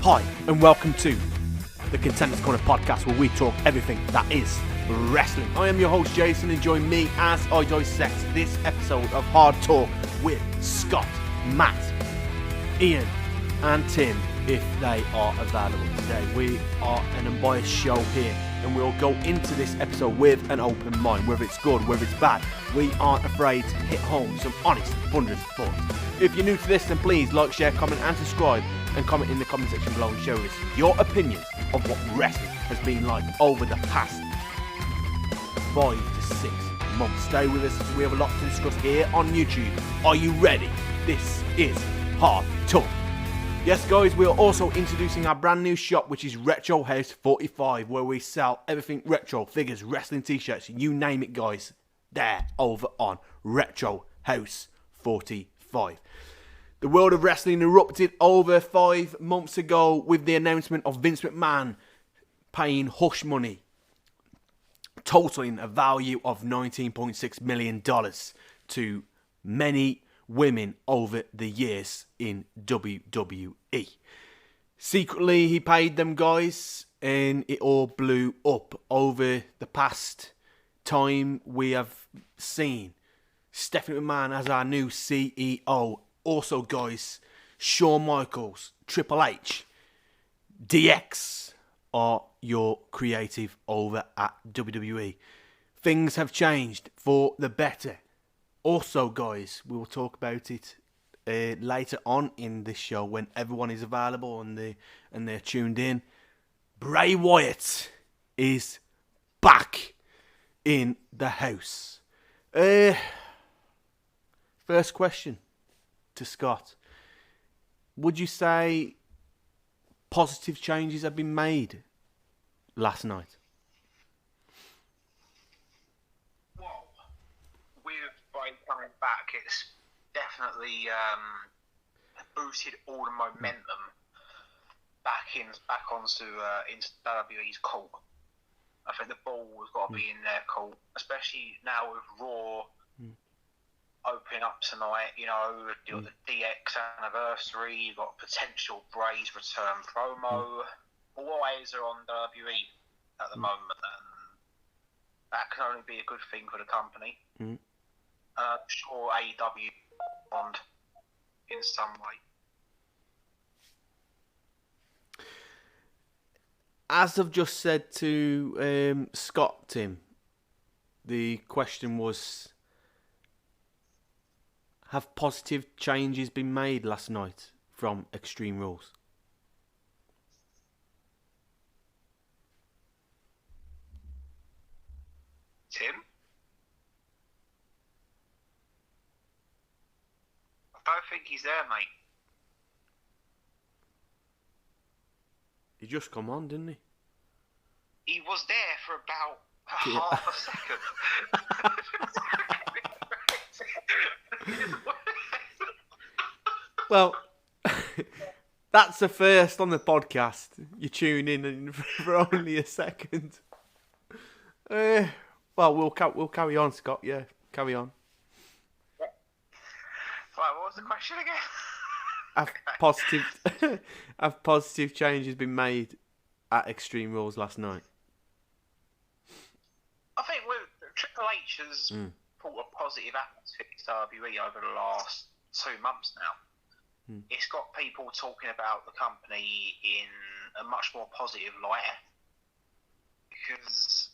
Hi, and welcome to the Contenders Corner podcast, where we talk everything that is wrestling. I am your host, Jason, and join me as I dissect this episode of Hard Talk with Scott, Matt, Ian, and Tim, if they are available today. We are an unbiased show here, and we'll go into this episode with an open mind, whether it's good, whether it's bad. We aren't afraid to hit home some honest, wondrous thoughts. If you're new to this, then please like, share, comment, and subscribe, and comment in the comment section below and show us your opinions of what wrestling has been like over the past 5 to 6 months. Stay with us as we have a lot to discuss here on YouTube. Are you ready? This is Hard Talk. Yes, guys, we are also introducing our brand new shop, which is Retro House 45, where we sell everything retro, figures, wrestling t-shirts, you name it, guys. There, over on Retro House 45. The world of wrestling erupted over 5 months ago with the announcement of Vince McMahon paying hush money, totaling a value of $19.6 million to many women over the years in WWE. Secretly, he paid them, guys, and it all blew up. Over the past time, we have seen Stephanie McMahon as our new CEO. Also, guys, Shawn Michaels, Triple H, DX are your creative over at WWE. Things have changed for the better. Also, guys, we will talk about it later on in this show when everyone is available and they're tuned in. Bray Wyatt is back in the house. First question to Scott. Would you say positive changes have been made last night? Well, with Bray coming back, it's definitely boosted all the momentum back onto into WWE's court. I think the ball has got to be in their court, especially now with Raw opening up tonight. You know, you've got the DX anniversary, you've got potential Bray's return promo. All eyes are on WWE at the moment, and that can only be a good thing for the company. I'm sure AEW bond in some way. As I've just said to Scott, Tim, the question was, have positive changes been made last night from Extreme Rules? Tim? I don't think he's there, mate. He just come on, didn't he? He was there for about half a second. Well, that's the first on the podcast. You tune in for only a second. Well, we'll carry on, Scott. Yeah, carry on. Right, what was the question again? Have positive changes been made at Extreme Rules last night? I think Triple H has brought a positive atmosphere to WWE over the last 2 months now. It's got people talking about the company in a much more positive light, because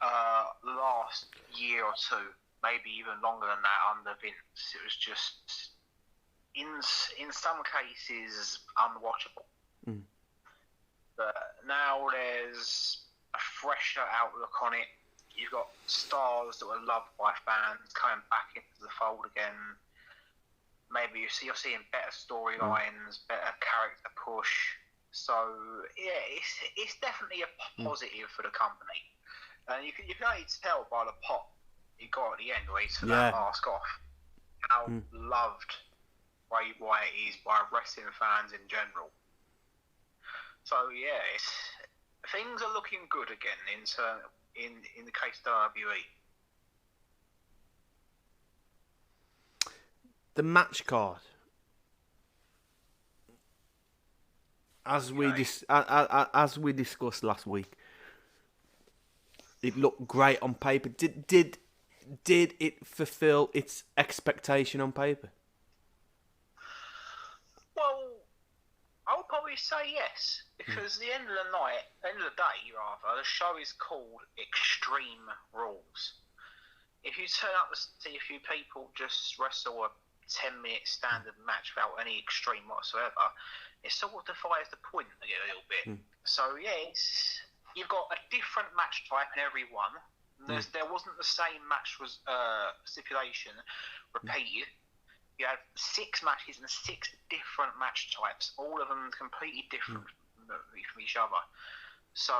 the last year or two, maybe even longer than that under Vince, it was just in some cases unwatchable. But now there's a fresher outlook on it. You've got stars that are loved by fans coming back into the fold again. Maybe you're seeing better storylines, better character push. So yeah, it's definitely a positive for the company. And you can only tell by the pop he got at the end, where he took that mask off, how loved Bray Wyatt is by wrestling fans in general. So yeah, things are looking good again in the case of WWE. The match card as we discussed last week, it looked great on paper. Did it fulfill its expectation on paper? Well, I would probably say yes, because at the end of the day, the show is called Extreme Rules. If you turn up to see a few people just wrestle a 10-minute standard match without any extreme whatsoever, it sort of defies the point a little bit. So yeah, you've got a different match type in every one. There wasn't the same match stipulation repeated. You had 6 matches and 6 different match types, all of them completely different from each other. So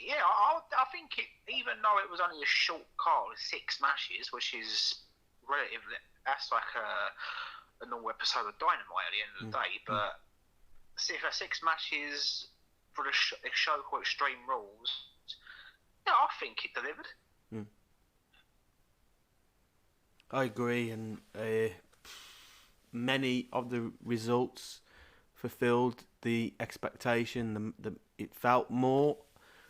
yeah, I think even though it was only a short card, 6 matches, which is relatively, that's like a normal episode of Dynamite at the end of the day. But 6 matches for the show called Extreme Rules, yeah, I think it delivered. I agree, and many of the results fulfilled the expectation. It felt more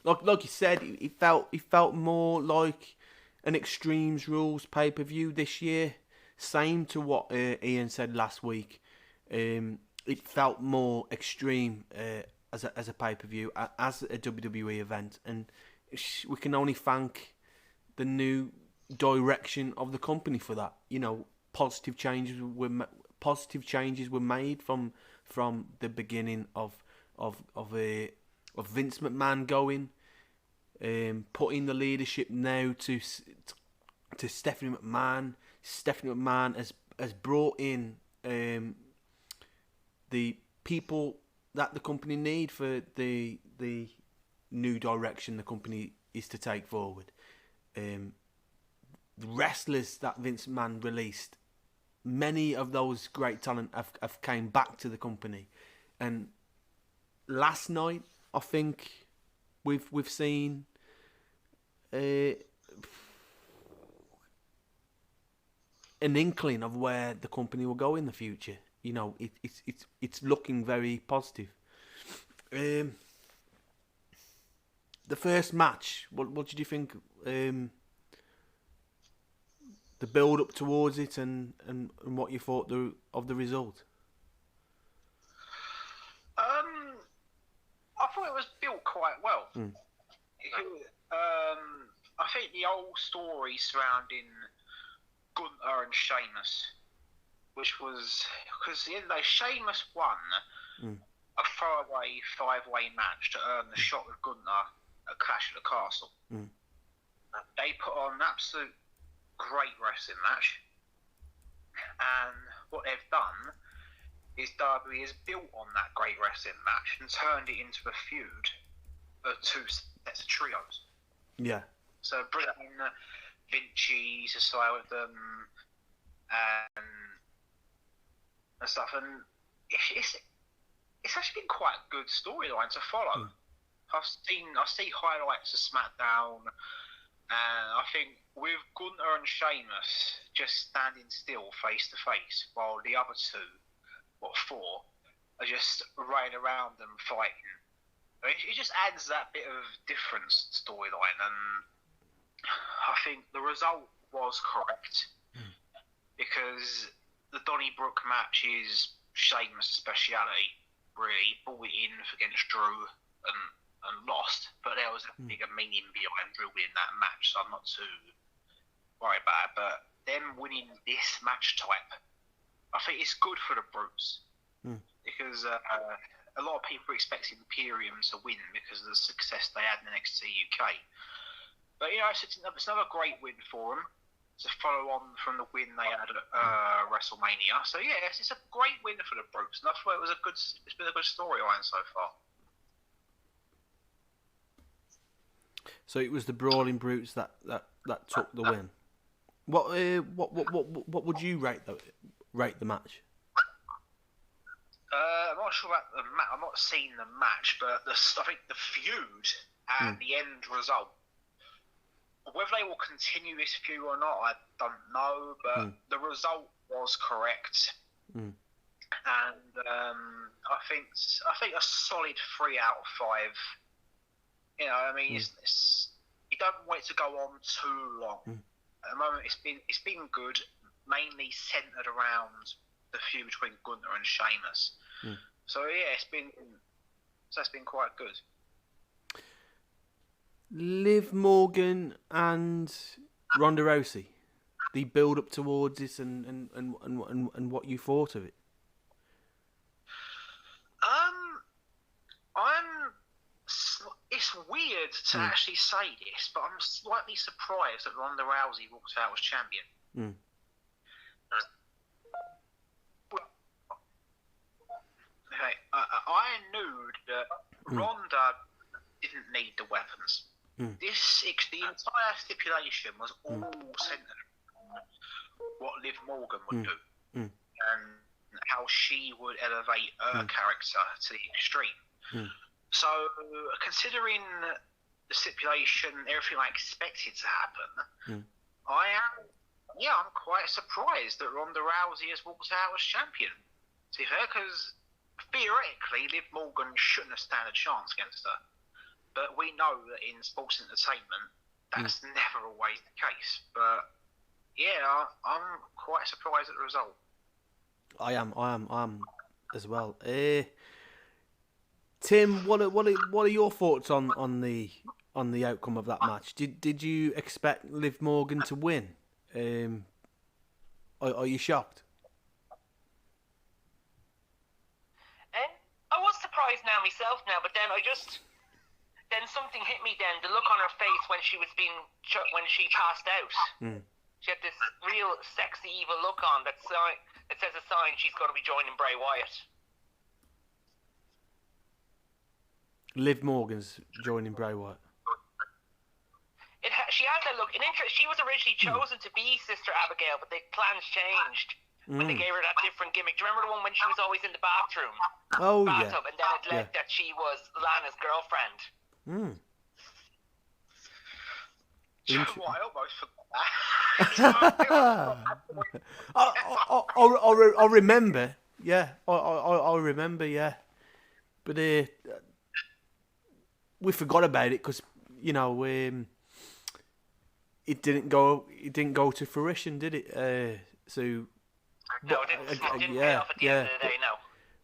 like you said. It felt more like an Extremes Rules pay-per-view this year. Same to what Ian said last week. It felt more extreme as a pay-per-view, as a WWE event, and we can only thank the new direction of the company for that. You know, positive changes were made from the beginning of Vince McMahon going, putting the leadership now to Stephanie McMahon. Stephanie McMahon has brought in the people that the company need for the new direction the company is to take forward. The wrestlers that Vince McMahon released, many of those great talent have came back to the company, and last night I think we've seen an inkling of where the company will go in the future. You know, it's looking very positive. The first match, what did you think? The build up towards it and what you thought of the result? I thought it was built quite well. I think the old story surrounding Gunther and Sheamus, which was because at the end of the day, Sheamus won a throwaway 5-way match to earn the shot with Gunther at Clash of the Castle. They put on an absolute great wrestling match, and what they've done is WWE has built on that great wrestling match and turned it into a feud of 2 sets of trios. Yeah. So bring in Vinci to side with them and stuff, and it's actually been quite a good storyline to follow. I see highlights of SmackDown, and I think with Gunther and Sheamus just standing still face to face, while the other 2, 4, are just running around them fighting, it just adds that bit of difference storyline, and I think the result was correct because the Donnybrook match is Sheamus' speciality. Really brought it in against Drew and lost, but there was a bigger meaning behind Drew winning that match, so I'm not too worried about it. But them winning this match type, I think it's good for the Brutes because a lot of people expect Imperium to win because of the success they had in NXT UK. But you know, it's another great win for them to follow on from the win they had at WrestleMania. So yeah, it's a great win for the Brutes, and I thought it's been a good storyline so far. So it was the Brawling Brutes that took the win. What would you rate the match? I'm not sure about the match. I've not seen the match, but I think the feud and the end result. Whether they will continue this feud or not, I don't know. But the result was correct. And I think a solid 3 out of 5. You know, I mean, you don't want it to go on too long. At the moment, it's been good, mainly centered around the feud between Gunther and Sheamus. So yeah, it's been quite good. Liv Morgan and Ronda Rousey, the build up towards this and what you thought of it. It's weird to actually say this, but I'm slightly surprised that Ronda Rousey walked out as champion. Okay, I knew that Ronda didn't need the weapons. The entire stipulation was all centered on what Liv Morgan would do and how she would elevate her character to the extreme. So, considering the stipulation, everything I expected to happen, I'm quite surprised that Ronda Rousey has walked out as champion. To be fair, because theoretically, Liv Morgan shouldn't have stand a chance against her. But we know that in sports entertainment, that's never always the case. But yeah, I'm quite surprised at the result. I am as well. Tim, what are your thoughts on the outcome of that match? Did you expect Liv Morgan to win? Are you shocked? I was surprised myself, but then something hit me. Then the look on her face when she she passed out. She had this real sexy, evil look on that says a sign she's going to be joining Bray Wyatt. Liv Morgan's joining Bray Wyatt. She had that look. She was originally chosen to be Sister Abigail, but the plans changed when they gave her that different gimmick. Do you remember the one when she was always in the bathroom? Oh, bathtub, and then it led that she was Lana's girlfriend. I almost forgot that. I remember. Yeah, I remember. Yeah, but we forgot about it because it didn't go to fruition, did it? So. No, it didn't pay off at the end of the day. No.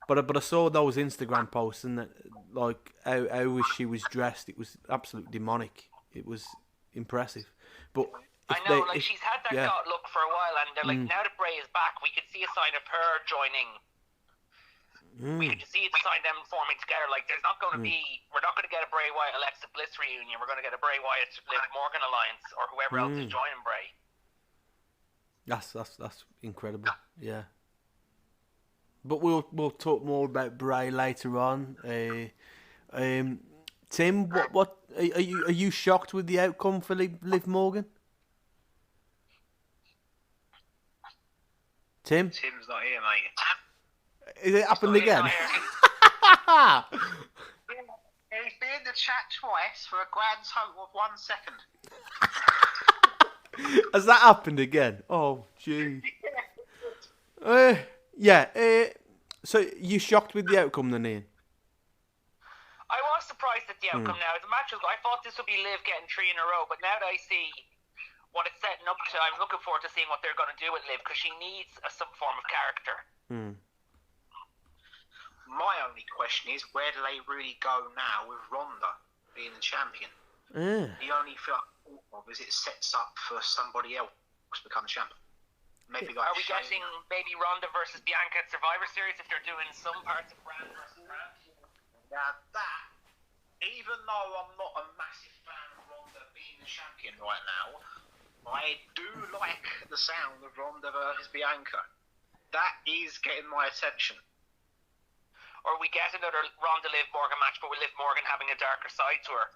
But I saw those Instagram posts and that, like how she was dressed. It was absolutely demonic. It was impressive. But she's had that God look for a while, and they're like, now that Bray is back, we could see a sign of her joining. We could see the sign of them forming together. Like, we're not going to get a Bray Wyatt Alexa Bliss reunion. We're going to get a Bray Wyatt Liv Morgan alliance or whoever else is joining Bray. That's incredible. Yeah. But we'll talk more about Bray later on. Tim, what are you shocked with the outcome for Liv Morgan? Tim? Tim's not here, mate. Is it happened again? He's been in the chat twice for a grand total of 1 second. Has that happened again? Oh, gee. So you shocked with the outcome then, Ian? I was surprised at the outcome now. The match I thought this would be Liv getting 3 in a row, but now that I see what it's setting up to, I'm looking forward to seeing what they're going to do with Liv, because she needs some form of character. My only question is, where do they really go now with Ronda being the champion? The only thing I thought of is it sets up for somebody else to become the champion. Maybe are we getting maybe Ronda versus Bianca at Survivor Series if they're doing some parts of brand versus brand? Now that, even though I'm not a massive fan of Ronda being the champion right now, I do like the sound of Ronda versus Bianca. That is getting my attention. Or we get another Ronda Liv Morgan match, but with Liv Morgan having a darker side to her.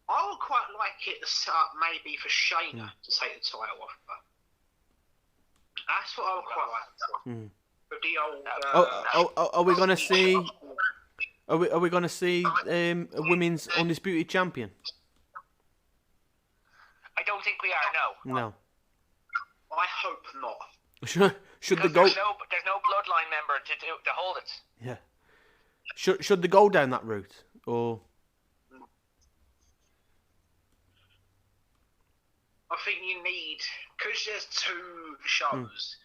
I would quite like it to start maybe for Shayna to take the title off her. That's what I would quite like to see. With the old, are we going to see? Are we going to see a women's undisputed champion? I don't think we are. No. I hope not. Should because they go? There's no bloodline member to hold it. Yeah. Should they go down that route or? I think you need, because there's 2 shows,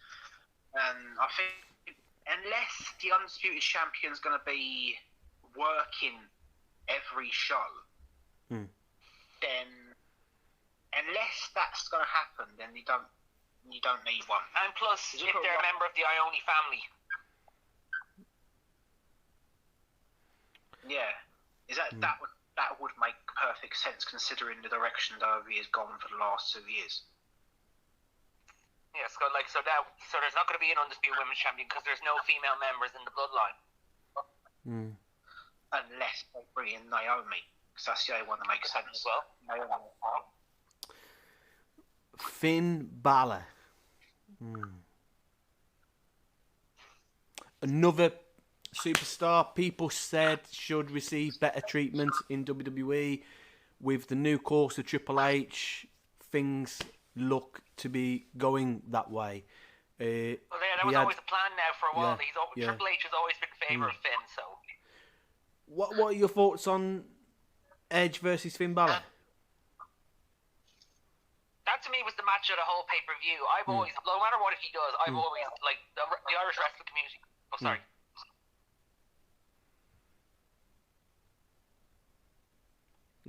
and I think unless the Undisputed Champion's going to be working every show, then unless that's going to happen, then you don't need one. And plus, if they're a member of the Ione family. Yeah, that would make perfect sense considering the direction WWE has gone for the last 2 years. Yeah, so there's not going to be an Undisputed Women's Champion because there's no female members in the bloodline. Unless they bring in Naomi, because that's the only one that makes sense. Well, Finn Balor. Another superstar people said should receive better treatment in WWE. With the new course of Triple H, things look to be going that way. That was always a plan now for a while. Triple H has always been in favour of Finn. So, what are your thoughts on Edge versus Finn Balor? That to me was the match of the whole pay-per-view. I've always, no matter what he does, I've always like the Irish wrestling community. Oh, sorry.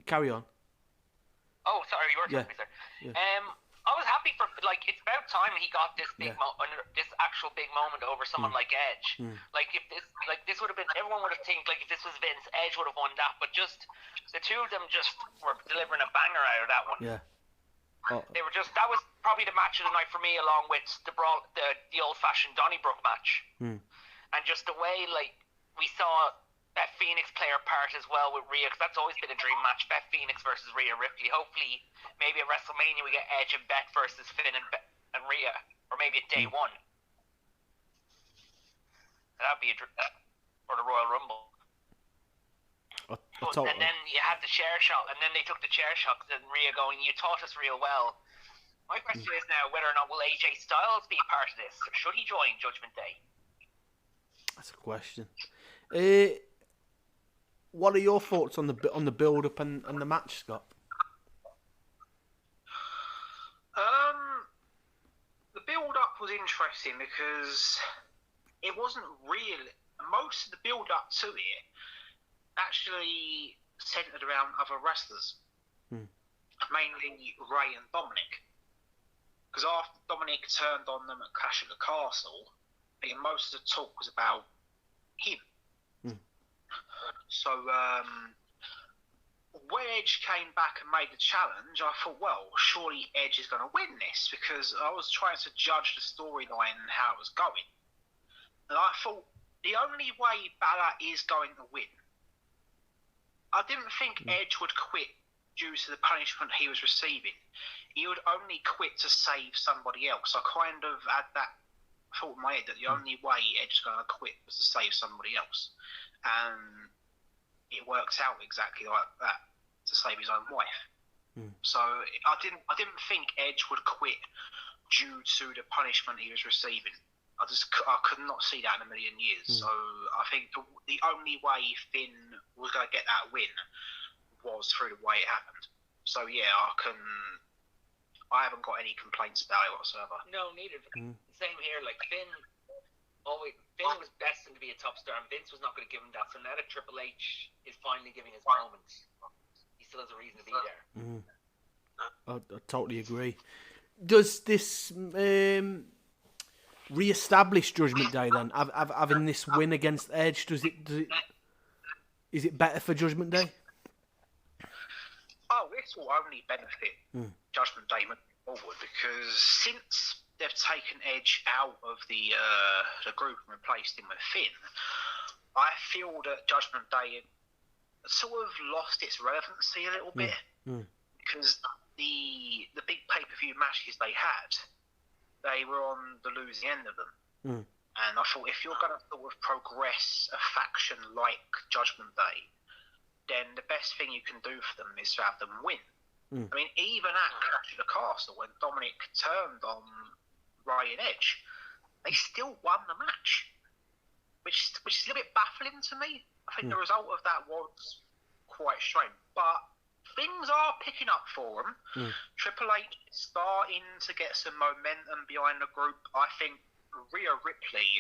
Carry on. Oh, sorry, you were talking, sir. Yeah. I was happy for it's about time he got this big this actual big moment over someone like Edge. Like if this would have been, everyone would have think if this was Vince, Edge would have won that, but just the 2 of them just were delivering a banger out of that one. Yeah. They were just, that was probably the match of the night for me, along with the old-fashioned Donnybrook match, and just the way we saw Beth Phoenix play her part as well with Rhea, because that's always been a dream match, Beth Phoenix versus Rhea Ripley. Hopefully, maybe at WrestleMania we get Edge and Beth versus Finn and Rhea, or maybe at day 1. That'd be or the Royal Rumble. And then you had the chair shot, and then they took the chair shot, and Rhea going, "You taught us real well." My question is now whether or not will AJ Styles be a part of this, or should he join Judgment Day? That's a question. What are your thoughts on the build up and the match, Scott? The build up was interesting because it wasn't real. Most of the build up to it actually centered around other wrestlers, mainly Ray and Dominic. Because after Dominic turned on them at Clash at the Castle, I think most of the talk was about him. So when Edge came back and made the challenge, I thought, well, surely Edge is going to win this, because I was trying to judge the storyline and how it was going. And I thought, the only way Balor is going to win, I didn't think Edge would quit due to the punishment he was receiving. He would only quit to save somebody else. I kind of had that thought in my head that the only way Edge was going to quit was to save somebody else. And it works out exactly like that, to save his own wife. So I didn't think Edge would quit due to the punishment he was receiving. I could not see that in a million years. So I think the only way Finn was going to get that win was through the way it happened. So yeah, I haven't got any complaints about it whatsoever. No, neither. Same here. Finn was destined to be a top star, and Vince was not going to give him that. So now that Triple H is finally giving his moments, he still has a reason to be there. I totally agree. Does this re-establish Judgment Day then? Having this win against Edge, is it better for Judgment Day? Oh, this will only benefit Judgment Day moving forward, because since they've taken Edge out of the group and replaced him with Finn, I feel that Judgment Day sort of lost its relevancy a little bit, because the big pay-per-view matches they had, they were on the losing end of them. And I thought, if you're going to sort of progress a faction like Judgment Day, then the best thing you can do for them is to have them win. I mean, even at Clash of the Castle, when Dominic turned on Ray and Edge, they still won the match, which is a little bit baffling to me. I think the result of that was quite strange, but things are picking up for them. Triple H is starting to get some momentum behind the group. I think Rhea Ripley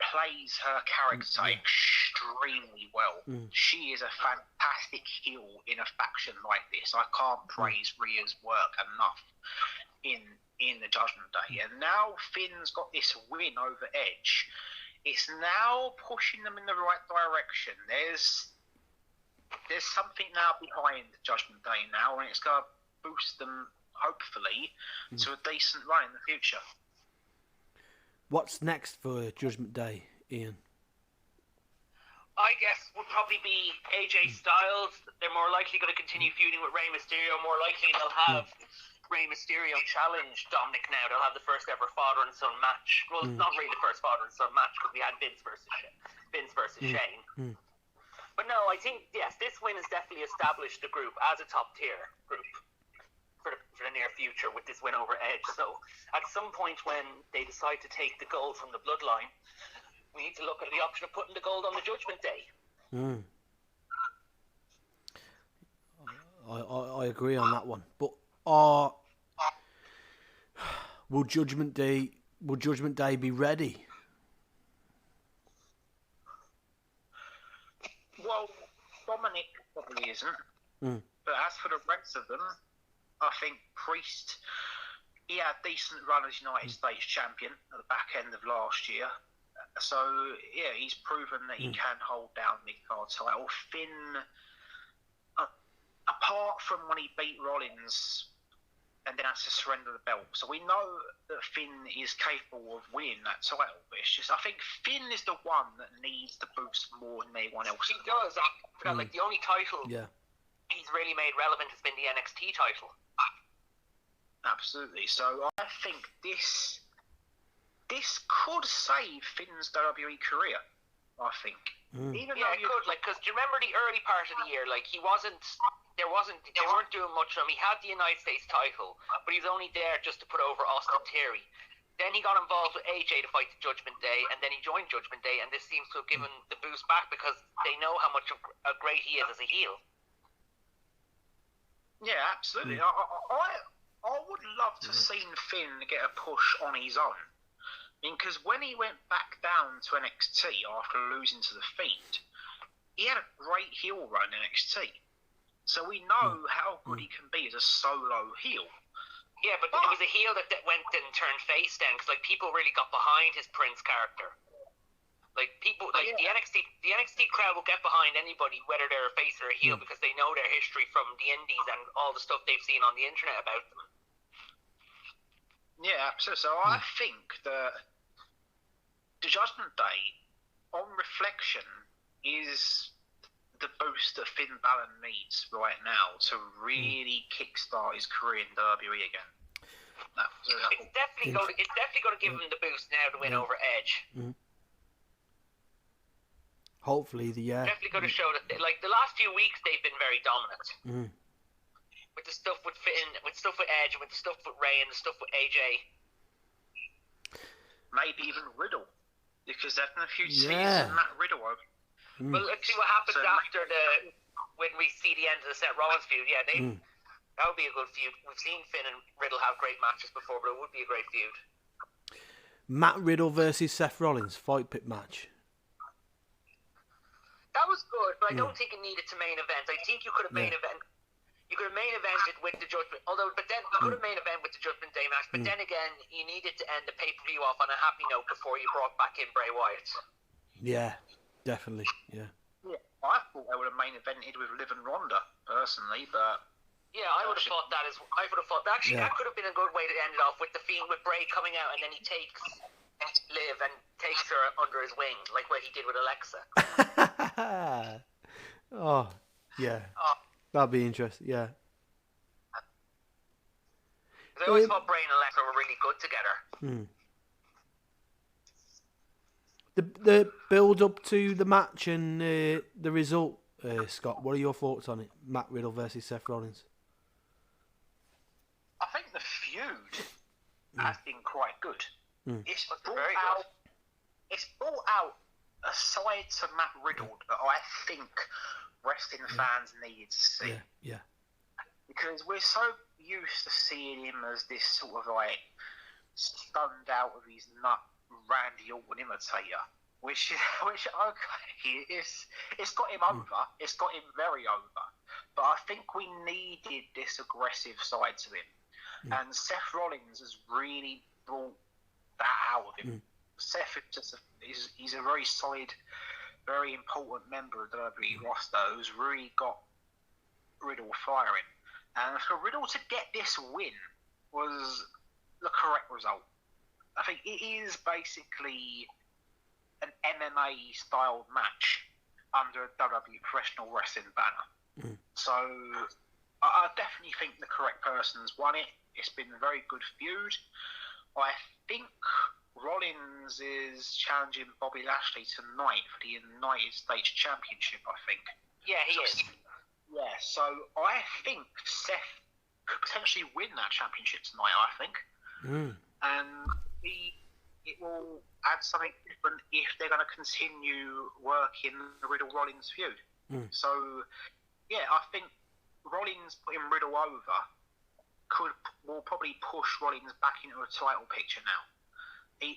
plays her character extremely well. She is a fantastic heel in a faction like this. I can't praise Rhea's work enough in the Judgment Day. And now Finn's got this win over Edge. It's now pushing them in the right direction. There's something now behind Judgment Day now, and it's going to boost them, hopefully, to a decent run in the future. What's next for Judgment Day, Ian? I guess would probably be AJ Styles. They're more likely going to continue feuding with Rey Mysterio. More likely they'll have Rey Mysterio challenge Dominic now. They'll have the first ever father and son match. Well, it's not really the first father and son match because we had Vince versus Shane. But no, I think, yes, this win has definitely established the group as a top tier group for the near future with this win over Edge. So at some point when they decide to take the gold from the Bloodline, we need to look at the option of putting the gold on the Judgment Day. I agree on that one. But will Judgment Day be ready? Well, Dominic probably isn't. But as for the rest of them, I think Priest, he had a decent run as United States champion at the back end of last year. So, yeah, he's proven that he can hold down mid-card title. Finn, apart from when he beat Rollins and then has to surrender the belt. So we know that Finn is capable of winning that title. But it's just, I think Finn is the one that needs the boost more than anyone else. He does. Like, the only title he's really made relevant has been the NXT title. Absolutely. So I think this could save Finn's WWE career, I think. Even though it could, like, because do you remember the early part of the year? Like, they weren't doing much for him. He had the United States title, but he was only there just to put over Austin Theory. Then he got involved with AJ to fight the Judgment Day, and then he joined Judgment Day, and this seems to have given the boost back because they know how much of a great he is as a heel. Yeah, absolutely. I would love to see Finn get a push on his own. Because when he went back down to NXT after losing to The Fiend, he had a great heel run in NXT. So we know how good he can be as a solo heel. Yeah, but it was a heel that went and turned face then, because like people really got behind his Prince character. Like people, like the NXT crowd will get behind anybody, whether they're a face or a heel, because they know their history from the Indies and all the stuff they've seen on the internet about them. Yeah, absolutely. So I think that the Judgment Day, on reflection, is the boost that Finn Balor needs right now to really kickstart his career in WWE again. It's definitely going to give him the boost now to win over Edge. Hopefully, definitely going to show that. Like the last few weeks, they've been very dominant. With the stuff with Finn, with stuff with Edge, with the stuff with Rey, and the stuff with AJ. Maybe even Riddle, because there's a few seasons Matt Riddle over. Well, let's see what happens after when we see the end of the Seth Rollins feud. Yeah, that would be a good feud. We've seen Finn and Riddle have great matches before, but it would be a great feud. Matt Riddle versus Seth Rollins fight pit match. That was good, but I don't think it needed to main event. I think you could have main event. You could have main evented with the Judgment, but then you could have main event with the Judgment Day match. But then again, you needed to end the pay-per-view off on a happy note before you brought back in Bray Wyatt. Yeah, definitely. Yeah. I thought they would have main evented with Liv and Ronda personally, but yeah, I would have thought that actually that could have been a good way to end it off with the Fiend, with Bray coming out and then he takes Liv and takes her under his wing, like what he did with Alexa. Oh, yeah. That'd be interesting, yeah. I always thought Bray and Alexa were really good together. The build up to the match and the result, Scott, what are your thoughts on it? Matt Riddle versus Seth Rollins. I think the feud has been quite good. It's brought out a side to Matt Riddle that I think wrestling fans need to see. Yeah. Because we're so used to seeing him as this sort of like stunned out of his nut Randy Orton imitator, which okay, it's got him over. It's got him very over. But I think we needed this aggressive side to him, and Seth Rollins has really brought that out of him. Seth is he's a very solid, very important member of the WWE roster who's really got Riddle firing. And for Riddle to get this win was the correct result. I think it is basically an MMA style match under a WWE professional wrestling banner. So I definitely think the correct person's won it. It's been a very good feud. I think Rollins is challenging Bobby Lashley tonight for the United States Championship, I think. Yeah, he is. Yeah, so I think Seth could potentially win that championship tonight, I think. And it will add something different if they're going to continue working the Riddle-Rollins feud. So, yeah, I think Rollins putting Riddle over will probably push Rollins back into a title picture now,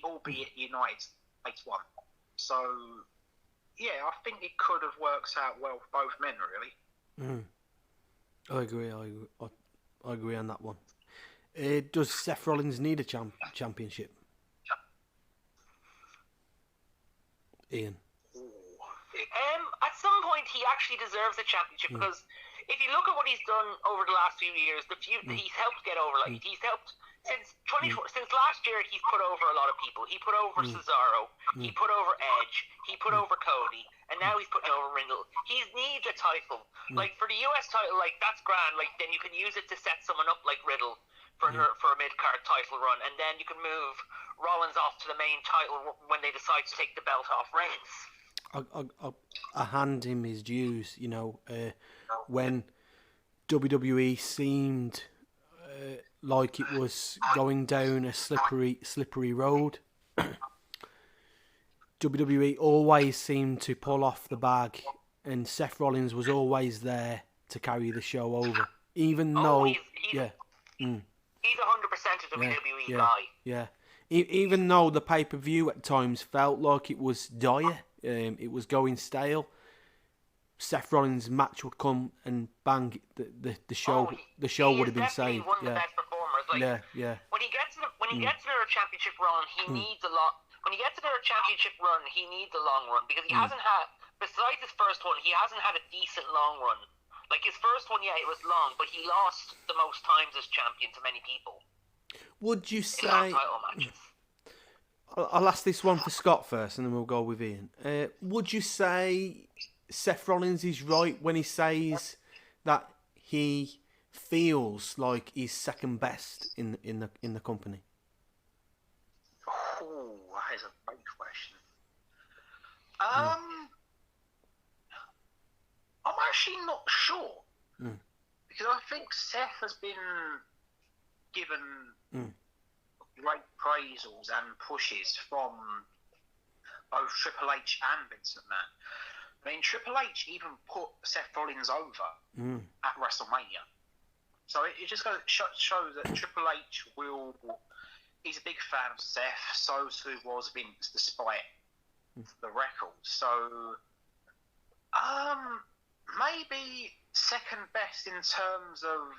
albeit United States one. So, yeah, I think it could have worked out well for both men, really. I agree on that one. Does Seth Rollins need a championship? Ian? At some point, he actually deserves a championship because if you look at what he's done over the last few years, the feud he's helped get over, like he's helped since last year, he's put over a lot of people. He put over Cesaro, he put over Edge, he put over Cody, and now he's putting over Riddle. He needs a title. Like for the US title, like that's grand. Like then you can use it to set someone up like Riddle for a mid-card title run, and then you can move Rollins off to the main title when they decide to take the belt off Reigns. I hand him his dues. You know, when WWE seemed like it was going down a slippery road, WWE always seemed to pull off the bag, and Seth Rollins was always there to carry the show over, even though he's 100% a WWE guy. Yeah. Even though the pay-per-view at times felt like it was dire, it was going stale, Seth Rollins' match would come and bang, the show would have been saved. One of the best performers. Like, When he gets another championship run, he needs a lot. When he gets another championship run, he needs a long run because he hasn't had. Besides his first one, he hasn't had a decent long run. Like his first one, yeah, it was long, but he lost the most times as champion to many people. Would you say? I'll ask this one for Scott first, and then we'll go with Ian. Would you say Seth Rollins is right when he says that he feels like he's second best in the company? Oh, that is a great question. I'm actually not sure because I think Seth has been given great praisals and pushes from both Triple H and Vince McMahon. I mean, Triple H even put Seth Rollins over at WrestleMania. So it just goes shows that Triple H he's a big fan of Seth, so too was Vince, despite the record. So, maybe second best in terms of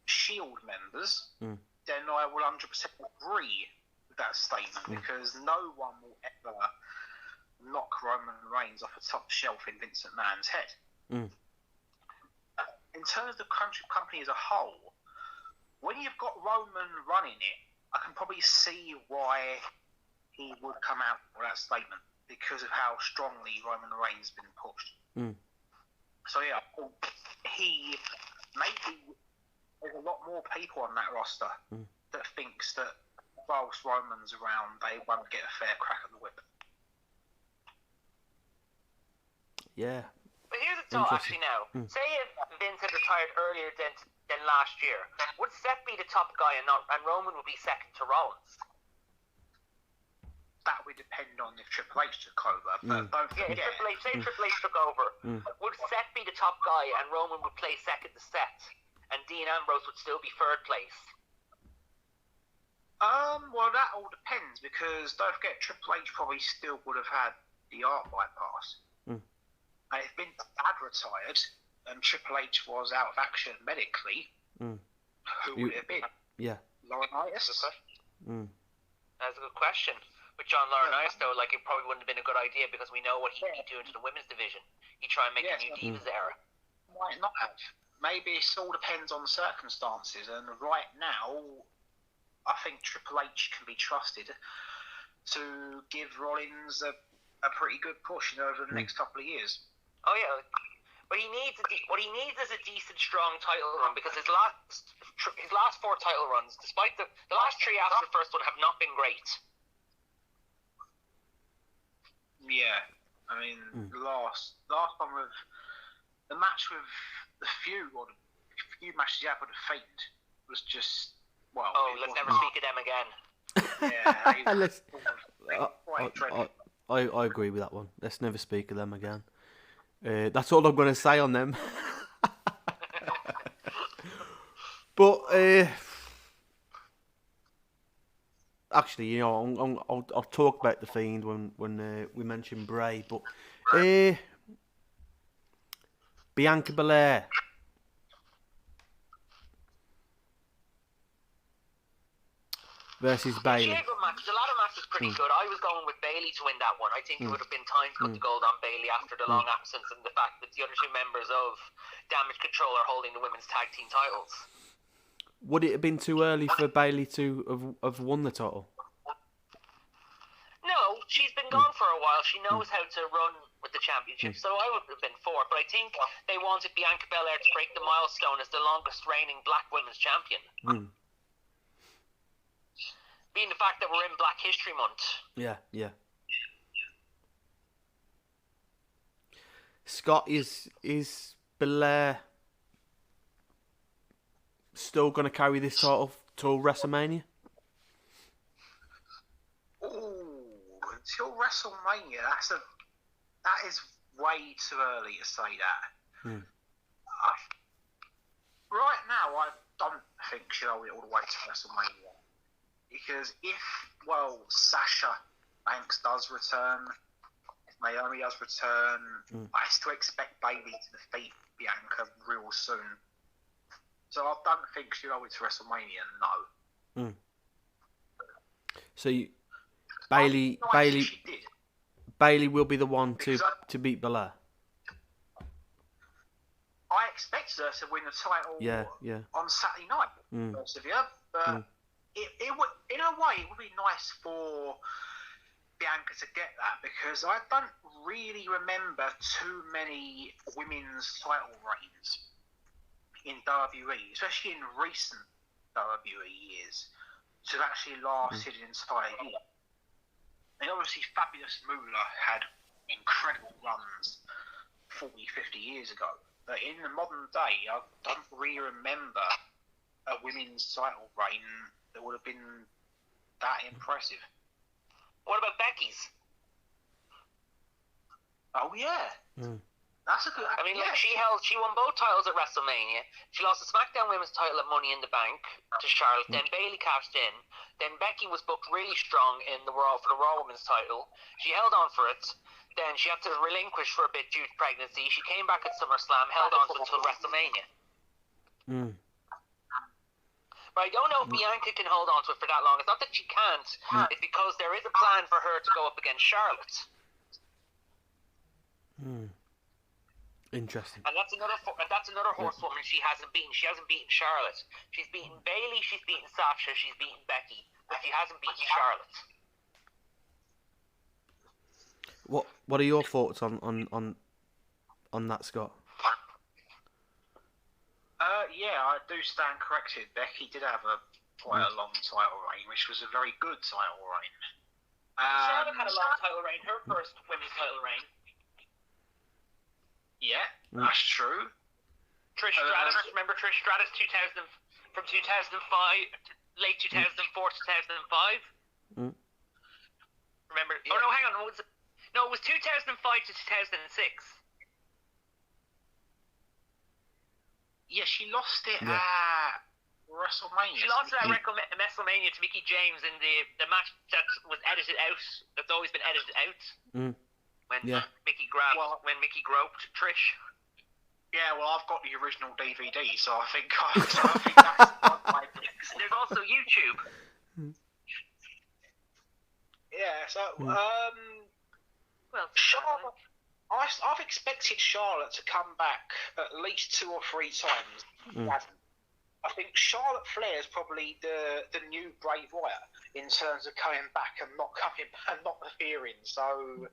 Shield members, then I will 100% agree with that statement because no one will ever knock Roman Reigns off a top shelf in Vince McMahon's head. In terms of the company as a whole, when you've got Roman running it, I can probably see why he would come out with that statement because of how strongly Roman Reigns has been pushed. So yeah, he maybe there's a lot more people on that roster that thinks that whilst Roman's around, they won't get a fair crack at the whip. Yeah. But here's a thought actually now. Say if Vince had retired earlier than last year, would Seth be the top guy and Roman would be second to Rollins? that would depend on if Triple H took over. But don't forget, Triple H took over. Would Seth be the top guy and Roman would play second to Seth, and Dean Ambrose would still be third place? Well, that all depends, because don't forget, Triple H probably still would have had the art bypass. And if Vince had retired and Triple H was out of action medically, who would it have been? Yeah. Laurinaitis? That's a good question. With John Laurinaitis, though, like, it probably wouldn't have been a good idea, because we know what he'd be doing to the women's division. He'd try and make a new Divas era. Might not have. Maybe it all depends on the circumstances, and right now, I think Triple H can be trusted to give Rollins a pretty good push over the next couple of years. Oh yeah, but what he needs is a decent, strong title run, because his last 4 title runs, despite the last 3 after the first one, have not been great. Yeah, I mean the last one with the match with the feud matches he had with the Fiend was just let's never speak of them again. I agree with that one. Let's never speak of them again. That's all I'm going to say on them. But actually, you know, I'll talk about the Fiend when we mention Bray. But Bianca Belair. Versus Bayley. She had good matches. The ladder match was pretty good. I was going with Bayley to win that one. I think it would have been time to put the gold on Bayley after the long absence, and the fact that the other 2 members of Damage Control are holding the women's tag team titles. Would it have been too early for Bayley to have won the title? No, she's been gone for a while. She knows how to run with the championship, so I would have been for it. But I think they wanted Bianca Belair to break the milestone as the longest reigning black women's champion. Being the fact that we're in Black History Month. Yeah. Scott, is Belair still going to carry this title till WrestleMania? Until WrestleMania, that is way too early to say that. Right now, I don't think she'll hold it all the way to WrestleMania. Because if, Sasha Banks does return, if Naomi does return, I still expect Bayley to defeat Bianca real soon. So I don't think she'll hold it to WrestleMania, no. So Bayley will be the one to beat Belair. I expected her to win the title on Saturday night, but it would, in a way, it would be nice for Bianca to get that, because I don't really remember too many women's title reigns in WWE, especially in recent WWE years, to actually lasted an entire year. And obviously, Fabulous Moolah had incredible runs 40, 50 years ago. But in the modern day, I don't really remember a women's title reign that would have been that impressive. What about Becky's? Oh yeah, that's a good. I mean, she won both titles at WrestleMania. She lost the SmackDown Women's title at Money in the Bank to Charlotte. Then Bayley cashed in. Then Becky was booked really strong in the Raw for the Raw Women's title. She held on for it. Then she had to relinquish for a bit due to pregnancy. She came back at SummerSlam, held on to it until WrestleMania. But I don't know if Bianca can hold on to it for that long. It's not that she can't. It's because there is a plan for her to go up against Charlotte. Interesting. And that's another horsewoman she hasn't beaten. She hasn't beaten Charlotte. She's beaten Bayley. She's beaten Sasha. She's beaten Becky. But she hasn't beaten Charlotte. What are your thoughts on that, Scott? Yeah, I do stand corrected. Becky did have quite a long title reign, which was a very good title reign. Charlotte had a long title reign, her first women's title reign. Yeah, that's true. Trish Stratus, remember Trish Stratus from 2005, late 2004 to 2005? Remember? Yeah. Oh no, hang on. It was 2005 to 2006. Yeah, she lost it at WrestleMania. She lost it at WrestleMania to Mickie James in the match that was edited out. That's always been edited out. When Mickie groped Trish. Yeah, well, I've got the original DVD, so I think that's my pick. And there's also YouTube. Yeah, so Well, Charlotte. I've expected Charlotte to come back at least 2 or 3 times. I think Charlotte Flair is probably the new Bray Wyatt in terms of coming back and not appearing. So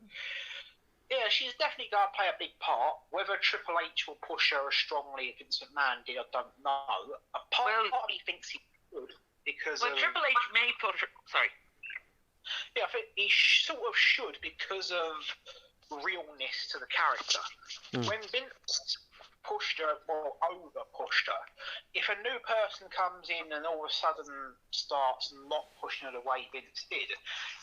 yeah, she's definitely going to play a big part. Whether Triple H will push her as strongly as Vince McMahon did, I don't know. A part of me thinks he could because Triple H may push her. Sorry. Yeah, I think he sort of should because of realness to the character. When Vince pushed her or over pushed her, if a new person comes in and all of a sudden starts not pushing her the way Vince did,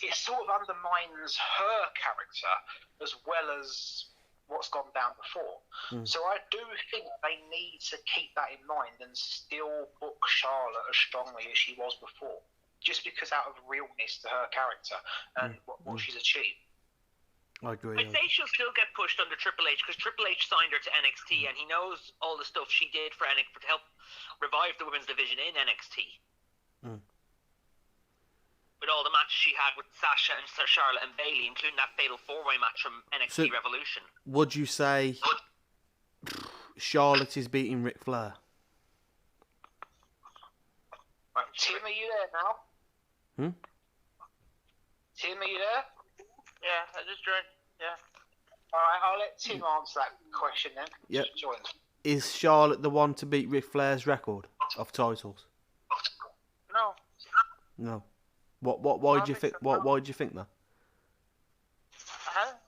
it sort of undermines her character as well as what's gone down before. So I do think they need to keep that in mind and still book Charlotte as strongly as she was before, just because out of realness to her character and what she's achieved. I agree. I'd say she'll still get pushed under Triple H because Triple H signed her to NXT and he knows all the stuff she did for NXT to help revive the women's division in NXT. With all the matches she had with Sasha and Charlotte and Bayley, including that fatal 4-way match from NXT Revolution. Would you say Charlotte is beating Ric Flair? Right, Tim, are you there now? Tim, are you there? Yeah, I just joined. Yeah. Alright, I'll let Tim answer that question then. Yep. Join. Is Charlotte the one to beat Ric Flair's record of titles? No. Why do you think? Why do you think that?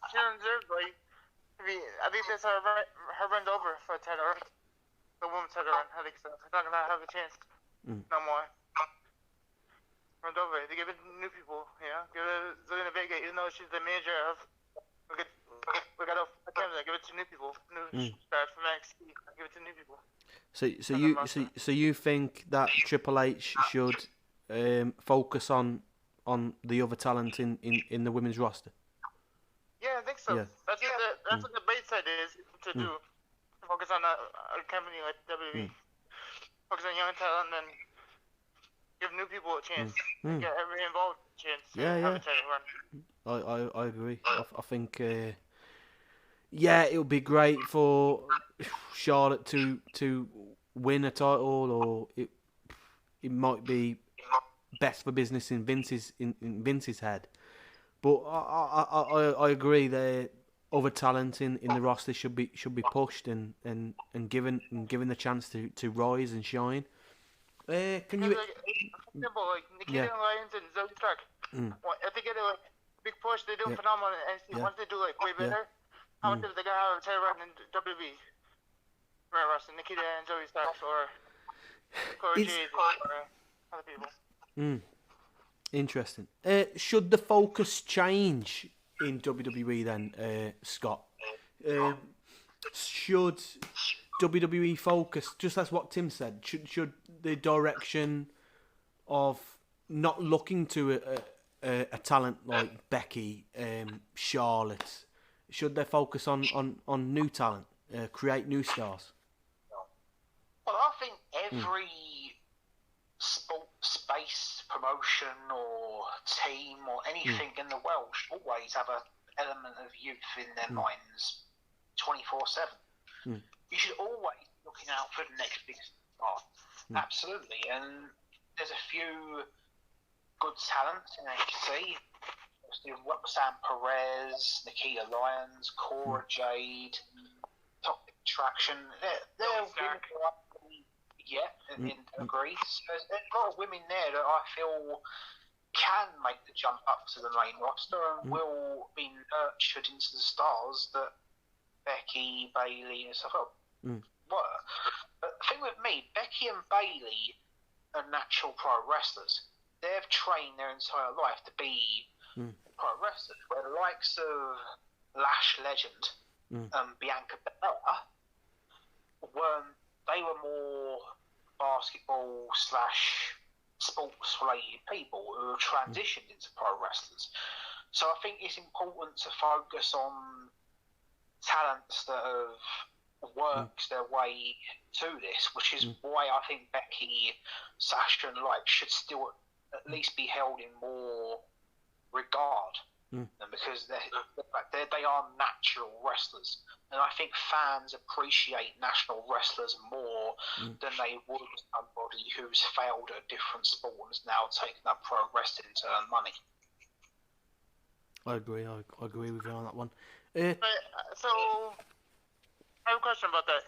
She deserves like. I think that's her run's over for a title. The women's title run. I think so. It's not gonna have a chance. No more. Runs over. They give it to new people. Give it to Zelina Vega, even though she's the manager of. We got off the camera. Give it to new people. New stars from NXT. Give it to new people. So you think that Triple H should focus on the other talent in the women's roster? Yeah, I think so. Yeah. That's what the bait side is to do. Focus on a company like WWE. Focus on young talent and give new people a chance. Get everyone involved a chance. Have a title run. I agree. I think it would be great for Charlotte to win a title, or it might be best for business in Vince's head. But I agree that other talent in the roster should be pushed and given the chance to rise and shine. Can you? Simple, like Nikita Lyons and Zoe Stark. If they get a big push, they do phenomenal in NXT. Once they do way better, how much are they gonna have a title run in WWE? Right, Russell, Nikita and Zoe Stark, or Corey Jade, or other people. Interesting. Should the focus change in WWE then, Scott? Should WWE focus, just as what Tim said, should the direction of not looking to a talent like Becky, Charlotte, should they focus on new talent, create new stars? Well, I think every space promotion or team or anything in the world should always have an element of youth in their minds 24/7. You should always be looking out for the next big star. Absolutely. And there's a few good talents in NXT. Roxanne Perez, Nikita Lyons, Cora Jade, Top Attraction. They're women who I agree. There's a lot of women there that I feel can make the jump up to the main roster and will be nurtured into the stars that Becky, Bayley, and stuff were. But the thing with me, Becky and Bayley are natural pro wrestlers. They've trained their entire life to be pro wrestlers, where the likes of Lash Legend and Bianca Belair they were more basketball / sports related people who have transitioned into pro wrestlers. So I think it's important to focus on talents that have worked their way to this, which is why I think Becky, Sasha and should still at least be held in more regard, because they are natural wrestlers, and I think fans appreciate national wrestlers more than they would somebody who's failed at a different sport and is now taking up pro wrestling to earn money. I agree. I agree with you on that one. So I have a question about that.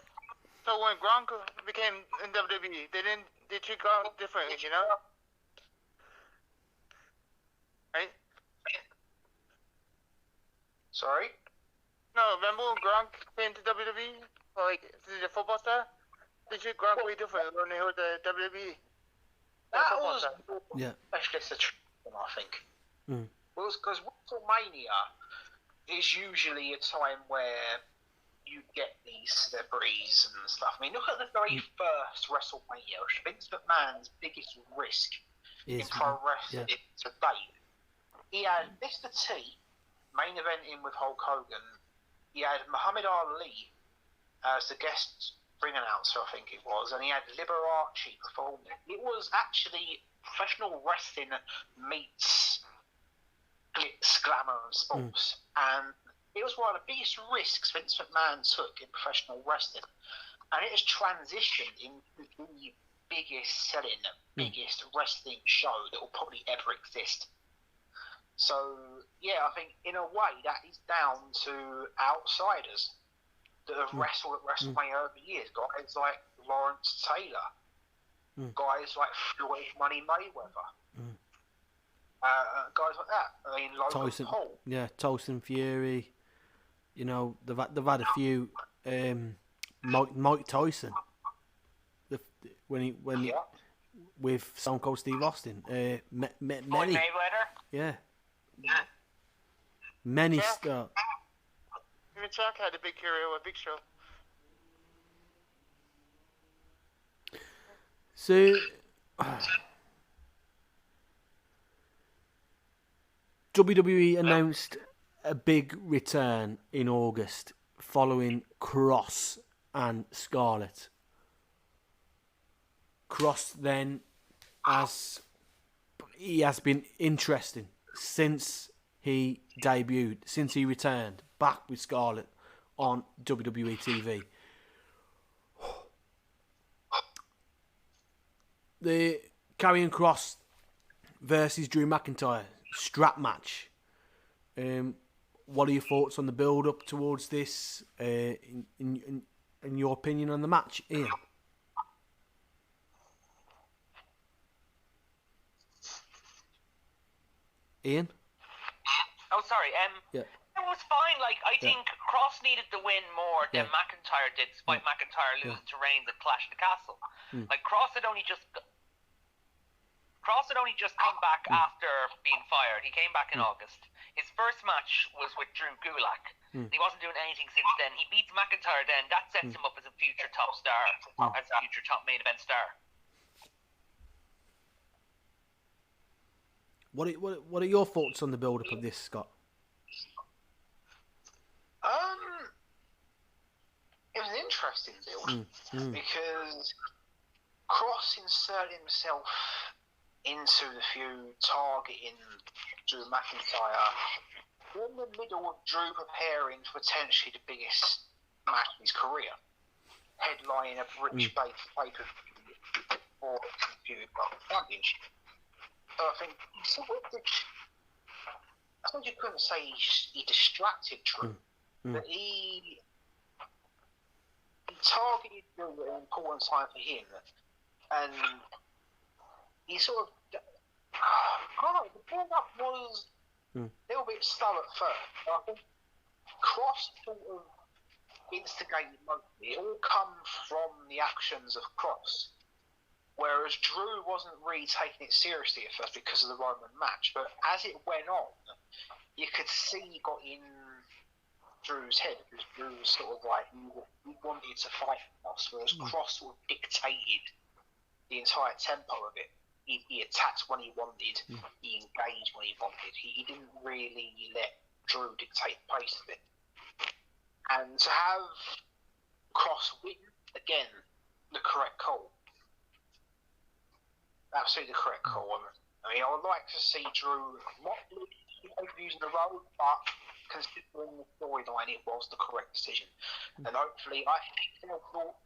So when Gronk became in WWE, they treat Gronk differently, you know? Right? Sorry? No, remember when Gronk came to WWE? He's a football star? They treat Gronk way different when he was at WWE. That was specialist attraction, I think. Well, because WrestleMania is usually a time where you get these celebrities and stuff. I mean, look at the very first WrestleMania. Vince McMahon's biggest risk in pro wrestling to date. He had Mr. T main eventing with Hulk Hogan. He had Muhammad Ali as the guest ring announcer, I think it was, and he had Liberace performing. It was actually professional wrestling meets glitz, glamour and sports. And it was one of the biggest risks Vince McMahon took in professional wrestling. And it has transitioned into the biggest selling, biggest wrestling show that will probably ever exist. So, yeah, I think in a way that is down to outsiders that have wrestled at WrestleMania over the years. Guys like Lawrence Taylor, guys like Floyd Money Mayweather, guys like that. I mean, Logan Paul. Yeah, Tyson Fury. You know, they've had a few. Mike Tyson, when he with Stone Cold Steve Austin. Many. Mayweather. Yeah. Many stars. Even Chuck had a big career with Big Show. So, WWE announced a big return in August following Cross and Scarlett. Cross then has been interesting since he debuted, since he returned back with Scarlett on WWE TV. The Karrion Kross versus Drew McIntyre strap match. What are your thoughts on the build-up towards this? In your opinion on the match, Ian? Ian? Oh, sorry. Yeah. It was fine. I think Cross needed the win more than McIntyre did, despite McIntyre losing to Reigns at Clash of the Castle. Cross had only just come back after being fired. He came back in August. His first match was with Drew Gulak. He wasn't doing anything since then. He beats McIntyre then. That sets him up as a future top star, as a future top main event star. What are your thoughts on the build-up of this, Scott? It was an interesting build because Cross inserted himself into the feud, targeting Drew McIntyre in the middle of Drew preparing for potentially the biggest match of his career, headlining a British-based pay-per-view for the feud championship. So I think I suppose you couldn't say he distracted Drew, but he targeted Drew at an important time for him, and he sort of, the build-up was a little bit slow at first. I think Cross sort of instigated mostly. It all come from the actions of Cross, Whereas Drew wasn't really taking it seriously at first because of the Roman match, but as it went on, you could see he got in Drew's head, because Drew was sort of like, he wanted to fight us, whereas Cross sort of dictated the entire tempo of it. He attacked when he wanted, he engaged when he wanted. He didn't really let Drew dictate the pace of it. And to have Cross win, again, the correct call. Absolutely the correct call. I mean, I would like to see Drew not using the role, but considering the storyline, it was the correct decision. And hopefully, I think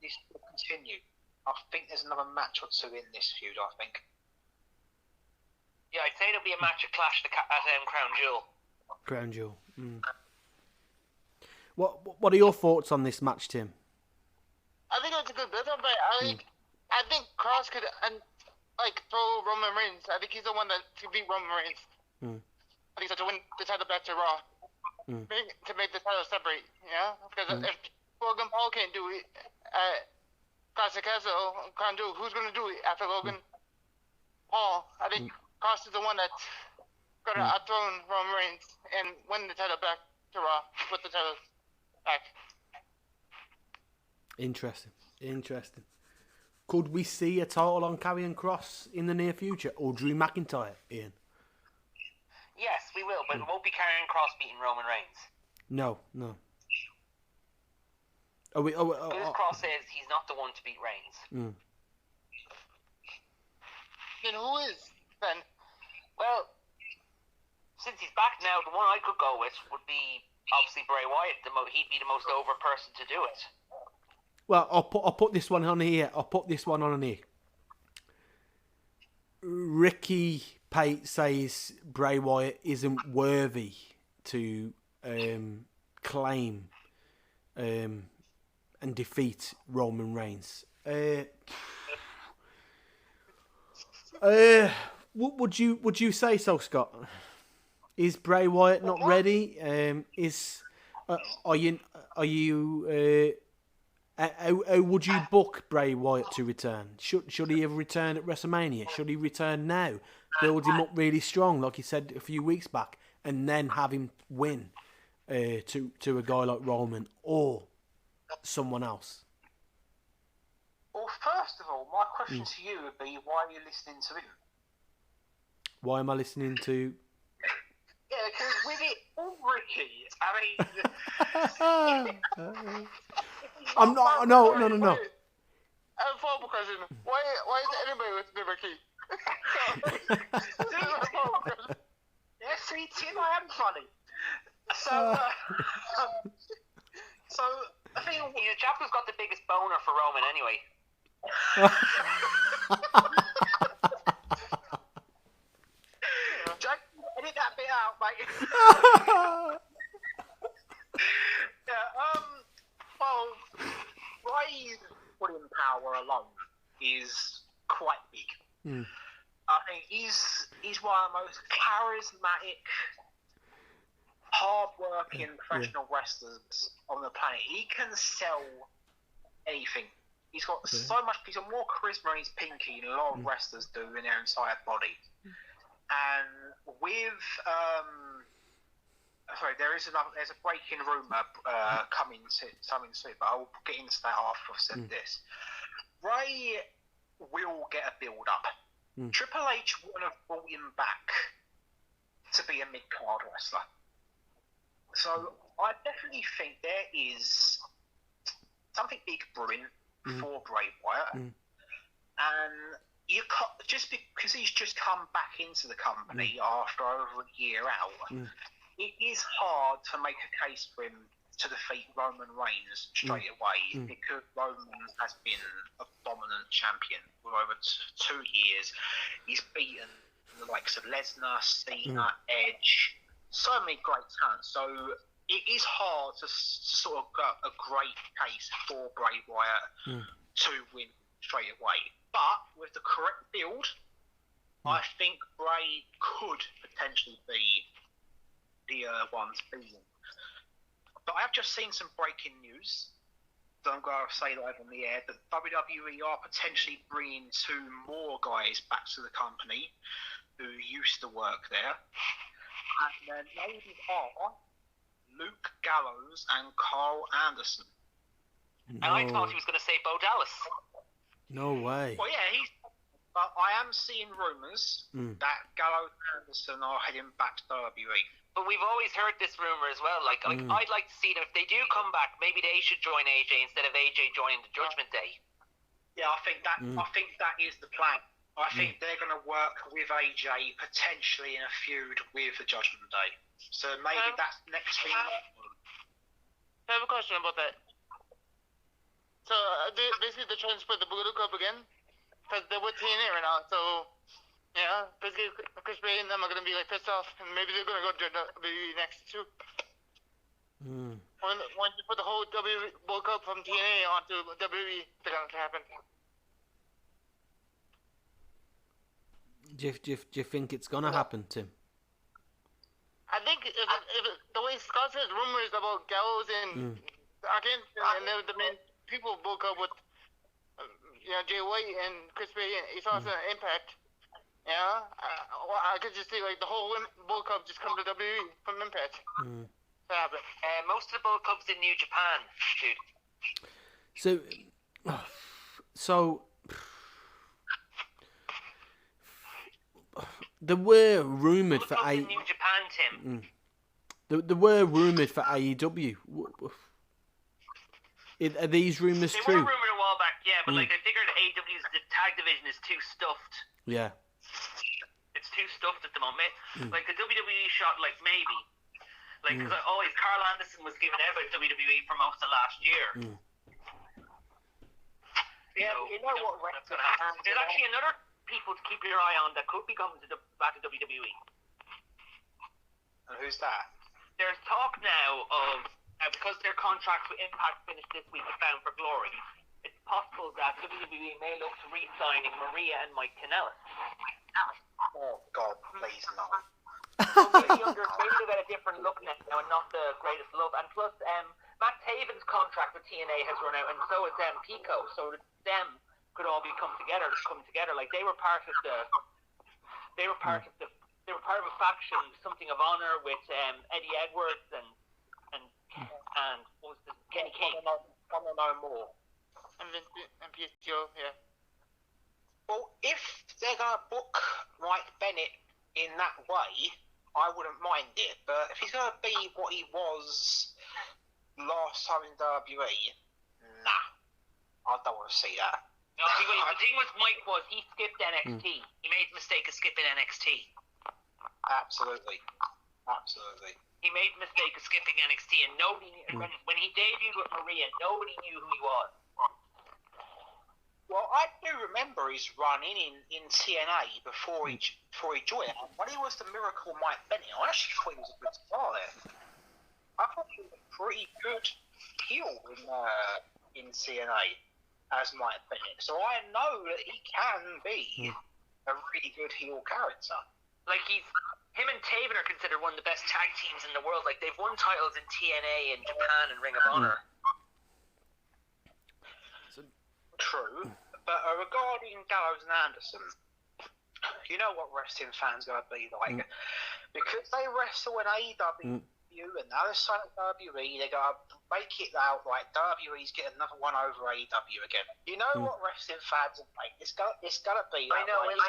this will continue. I think there's another match or two in this feud, I think. Yeah, I'd say there'll be a match at Clash at Crown Jewel. Crown Jewel. What are your thoughts on this match, Tim? I think it's a good build-up, but I think Cross could throw Roman Reigns. I think he's the one that could beat Roman Reigns. I think so, to win the title back to Raw. To make the title separate, because if Logan Paul can't do it at Clash of Castle, can't do it, who's going to do it after Logan Paul? I think Cross is the one that's going to outthrone Roman Reigns and win the title back to Raw with the title back. Interesting. Could we see a title on Karrion Kross in the near future, or Drew McIntyre, Ian? Yes, we will, but it won't be Karrion Kross beating Roman Reigns. No. Because Kross says he's not the one to beat Reigns. Then who is, then? Well, since he's back now, the one I could go with would be obviously Bray Wyatt. He'd be the most over person to do it. Well, I'll put this one on here. Ricky Pate says Bray Wyatt isn't worthy to claim and defeat Roman Reigns. Would you say so, Scott? Is Bray Wyatt not ready? How would you book Bray Wyatt to return? Should he have returned at WrestleMania? Should he return now? Build him up really strong, like he said a few weeks back, and then have him win to a guy like Roman or someone else? Well, first of all, my question to you would be, why are you listening to him? Why am I listening to... Yeah, because with it all Ricky, I mean... I'm not... No. I have a follow-up question. Why is anybody listening to Ricky? Yeah, see, Tim, I am funny. So I think he's the chap who's got the biggest boner for Roman anyway. Jack, edit that bit out, mate. Well, Ray's putting power alone is quite big. I think he's one of the most charismatic, hard-working professional wrestlers on the planet. He can sell anything. He's got so much. He's got more charisma in his pinky than a lot of wrestlers do in their entire body. And with there's a breaking rumor coming soon, but I'll get into that after I've said this. Ray will get a build up. Triple H would have brought him back to be a mid-card wrestler. So I definitely think there is something big brewing for Bray Wyatt. And you just because he's just come back into the company after over a year out, it is hard to make a case for him to defeat Roman Reigns straight away because Roman has been a dominant champion for over 2 years. He's beaten the likes of Lesnar, Cena, Edge, so many great talents. So it is hard to sort of get a great case for Bray Wyatt to win straight away. But with the correct build, I think Bray could potentially be the one to beat him. But I have just seen some breaking news I'm going to say live on the air that WWE are potentially bringing 2 more guys back to the company who used to work there. And their names are Luke Gallows and Carl Anderson. And I thought he was going to say Bo Dallas. No way. Well, yeah, but I am seeing rumours that Gallows and Anderson are heading back to WWE. But we've always heard this rumor as well. Like I'd like to see them if they do come back. Maybe they should join AJ instead of AJ joining the Judgment Day. Yeah, I think that is the plan. I think they're going to work with AJ potentially in a feud with the Judgment Day. So maybe that's next thing. I have a question about that. So basically they're trying to split the Bullet Club again because they're with TNA right now. So yeah, basically Chris Bay and them are gonna be like pissed off, and maybe they're gonna go to WWE next too. When you put the whole WWE Bullet Club from TNA onto WWE, they're gonna happen. Do you think it's gonna happen, Tim? I think if the way Scott says rumors about Gallows and Hawkins and the main people Bullet Club with Jay White and Chris Bay and it's also an Impact. Yeah, I could just see like the whole Bullet Club just come to WWE from Impact. That happened. Most of the Bullet Club's in New Japan, dude. So there were rumoured for in New Japan, Tim. There were rumoured for AEW. Are these rumours true? They were rumoured a while back, yeah, but like I figured AEW's the tag division is too stuffed. Yeah. It's too stuffed at the moment. Like the WWE shot, like maybe, like because always Carl Anderson was given out by WWE for most of last year. Yeah, you know what? There's actually another people to keep your eye on that could be coming back to WWE. And who's that? There's talk now of because their contract with Impact finished this week at Bound for Glory. It's possible that WWE may look to re-signing Maria and Mike Kanellis. Oh God, please no. Maybe they'll get a different look now and not the greatest love. And plus, Matt Taven's contract with TNA has run out, and so is Pico. So them could all come together. Like they were part of a faction, something of honor with Eddie Edwards and what was this? Kenny King. I don't know more. And PTO, yeah. Well, if they're going to book Mike Bennett in that way, I wouldn't mind it. But if he's going to be what he was last time in WWE, nah. I don't want to see that. No, the thing with Mike was he skipped NXT. He made the mistake of skipping NXT. Absolutely. He made the mistake of skipping NXT, and nobody when he debuted with Maria, nobody knew who he was. Well, I do remember his run in TNA before he joined. When he was the Miracle Mike Bennett, I actually thought he was a good star there. I thought he was a pretty good heel in TNA as Mike Bennett. So I know that he can be a really good heel character. Like him and Taven are considered one of the best tag teams in the world. Like they've won titles in TNA and Japan and Ring of Honor. True, but regarding Gallows and Anderson, you know what wrestling fans are going to be like. Because they wrestle in AEW and now they're signing WWE, they're going to make it out like WWE's getting another one over AEW again. You know what wrestling fans are like. It's going to be I know, we'll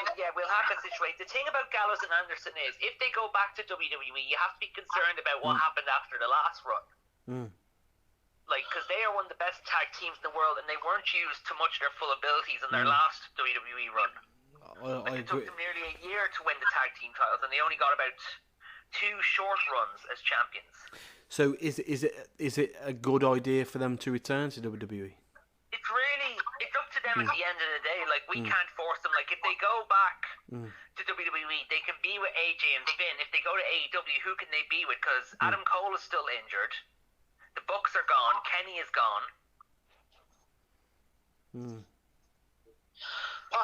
have that situation. The thing about Gallows and Anderson is, if they go back to WWE, you have to be concerned about what happened after the last run. Like, because they are one of the best tag teams in the world, and they weren't used to much of their full abilities in their last WWE run. It took them nearly a year to win the tag team titles, and they only got about 2 short runs as champions. So is it a good idea for them to return to WWE? It's up to them at the end of the day. Like, we can't force them. Like, if they go back to WWE, they can be with AJ and Finn. If they go to AEW, who can they be with? Because Adam Cole is still injured. The Bucks are gone. Kenny is gone.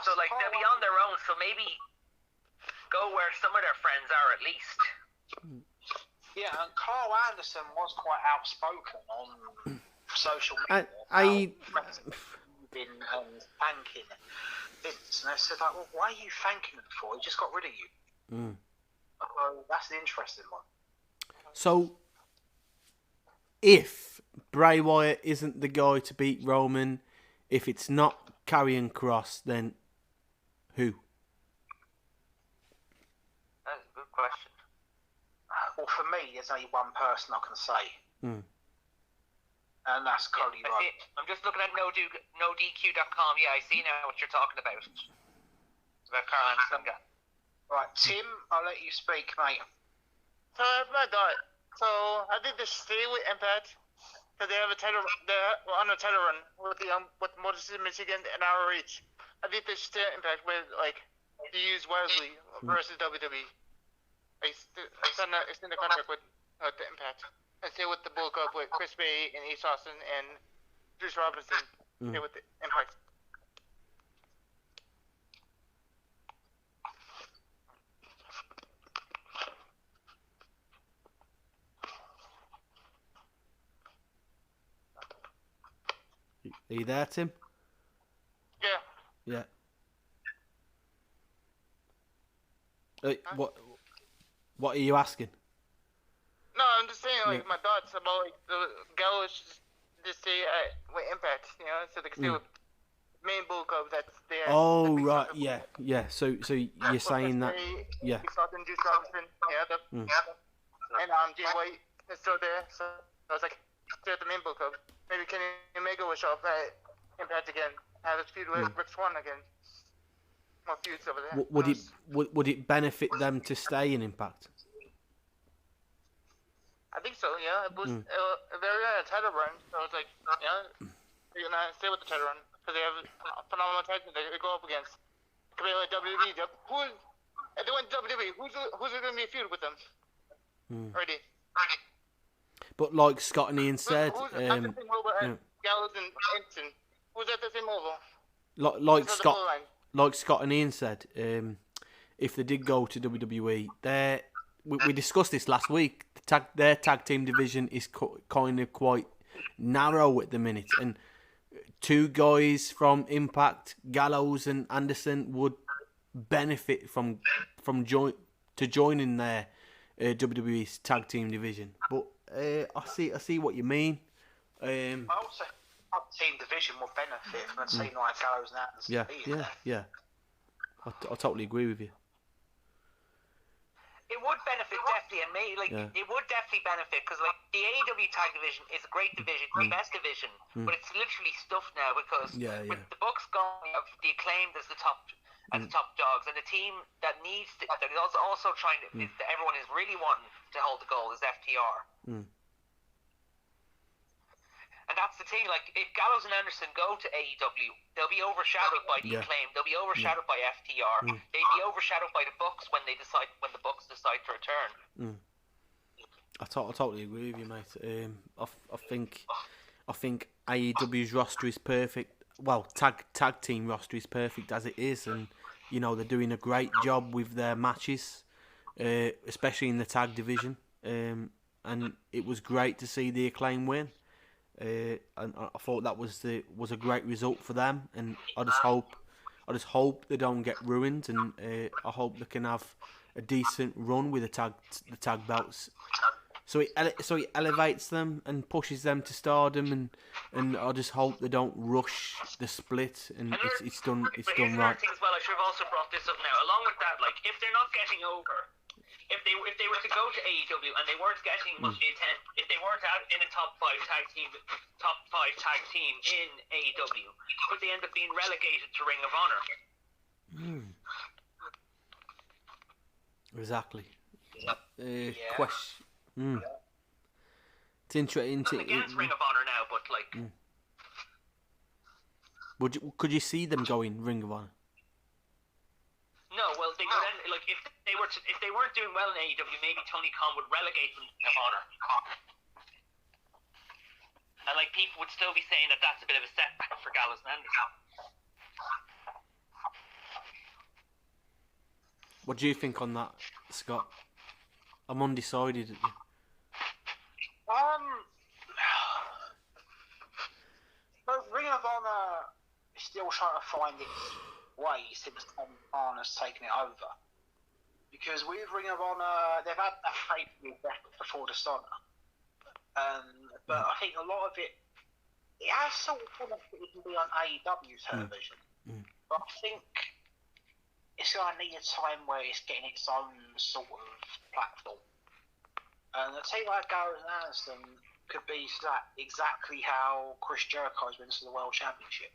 So, like, they'll be on their own. So maybe go where some of their friends are at least. Yeah, and Carl Anderson was quite outspoken on social media. Been thanking Vince, and I said, like, well, why are you thanking him for? He just got rid of you. That's an interesting one. So, if Bray Wyatt isn't the guy to beat Roman, if it's not Karrion Kross, then who? That's a good question. Well, for me, there's only one person I can say. And that's Cody Rhodes. I'm just looking at NoDQ.com. Yeah, I see now what you're talking about. It's about Carl Anderson. Right, Tim, I'll let you speak, mate. So my God. So I think they stay with Impact because they have a title. They're on a title run with Motor City Michigan and ROH. I think they stay at Impact with to use wisely versus WWE. It's in the contract with the Impact. And stay with the Bull Cup with Chris Bay and Ace Austin and Bruce Robinson. Stay with the Impact. Are you there, Tim? Yeah. What are you asking? No, I'm just saying, my thoughts about the Gallows just stay with Impact, so they can stay with main Bull Club that's there. Oh, right, yeah. So you're saying that, yeah. Juice Robinson, and Jay White is still there, so I was like, stay at the main Bull Club. Maybe Kenny Omega will show up at Impact again, have a feud with Rick Swann again. More feuds over there. Would it benefit them to stay in Impact? I think so, yeah. It was very title run, so it's like, they're gonna stay with the title run because they have a phenomenal tag team they go up against. It could be like WWE. If they went to WWE, who's gonna be a feud with them? Already. But like Scott and Ian said, Gallows and Ensign. Who's at the same level? Like Scott and Ian said, if they did go to WWE, we discussed this last week. Their tag team division is kind of quite narrow at the minute, and two guys from Impact, Gallows and Anderson, would benefit from joining their WWE's tag team division. But I see what you mean. I also tag team division would benefit from a team like Gallows and Anderson. Yeah. I totally agree with you. It would benefit definitely, and it would definitely benefit because the AEW tag division is a great division, the best division, but it's literally stuffed now because with the Bucks gone, you have the Acclaimed as the top dogs, and the team that is also trying to that everyone is really wanting to hold the gold is FTR. And that's the thing, if Gallows and Anderson go to AEW, they'll be overshadowed by the Acclaim, they'll be overshadowed by FTR, they'll be overshadowed by the Bucks when the Bucks decide to return. I totally agree with you, mate. I think AEW's roster is perfect. Well, tag team roster is perfect as it is, and they're doing a great job with their matches, especially in the tag division. And it was great to see the Acclaim win. And I thought that was a great result for them, and I just hope they don't get ruined, and I hope they can have a decent run with the tag belts. So it elevates them and pushes them to stardom, and I just hope they don't rush the split, and it's done right. Thing as well, I should have also brought this up now. Along with that, if they're not getting over. If they were to go to AEW and they weren't getting much attention, if they weren't in a top five tag team in AEW, could they end up being relegated to Ring of Honor? Exactly. Question. It's interesting. I'm against Ring of Honor now, but could you see them going Ring of Honor? No, well, they could end, if they weren't doing well in AEW, maybe Tony Khan would relegate them to Honor. And people would still be saying that that's a bit of a setback for Gallows and Anderson. What do you think on that, Scott? I'm undecided. still trying to find its way since Tom Barner's taken it over. Because with Ring of Honor, they've had that pay-per-view before Dishonor. But I think a lot of it has sort of fun that it can be on AEW television. But I think it's going to need a time where it's getting its own sort of platform. And a team like Gallows and Anderson could be exactly how Chris Jericho's been to the World Championship,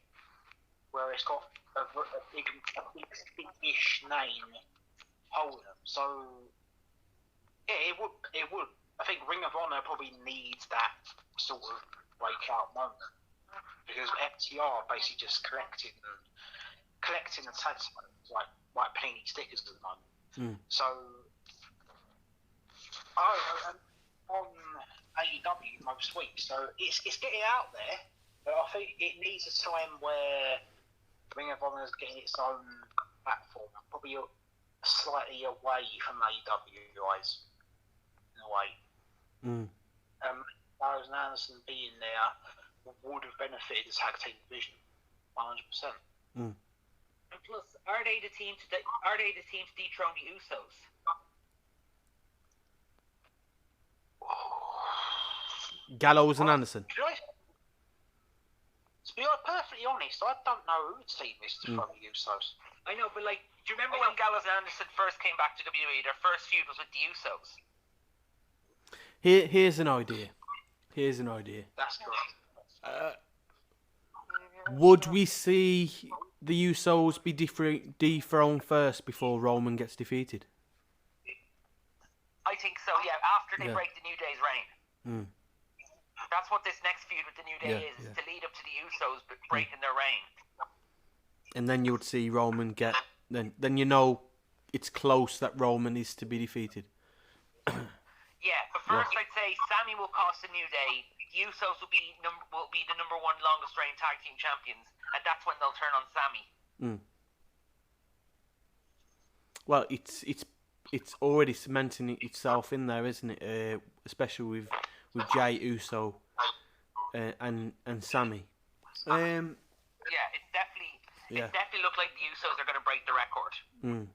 where it's got a big-ish name holding them. So, yeah, it would. I think Ring of Honor probably needs that sort of breakout moment, because FTR are basically just collecting the tag titles like penny stickers at the moment. So, on AEW most weeks, so it's getting out there, but I think it needs a time where Ring of Honor is getting its own platform, probably slightly away from AEW guys, in a way. Gallows and Anderson being there would have benefited the tag team division 100%. And plus, are they the team to dethrone the Usos? Gallows and Anderson. To be perfectly honest, I don't know who the team is to from the Usos. I know, but like, do you remember when Gallows and Anderson first came back to WWE? Their first feud was with the Usos. Here's an idea. That's correct. Would we see the Usos be dethroned first before Roman gets defeated? I think so, yeah, after they break the New Day's reign. That's what this next feud with the New Day is to lead up to the Usos breaking their reign. And then you would see Roman get... Then you know it's close that Roman is to be defeated. Yeah, but first I'd say Sammy will cost the New Day. The Usos will be the number one longest reigning tag team champions, and that's when they'll turn on Sammy. Well, it's already cementing itself in there, isn't it? Especially with Jey Uso and Sammy. It definitely looked like the Usos are going to break the record.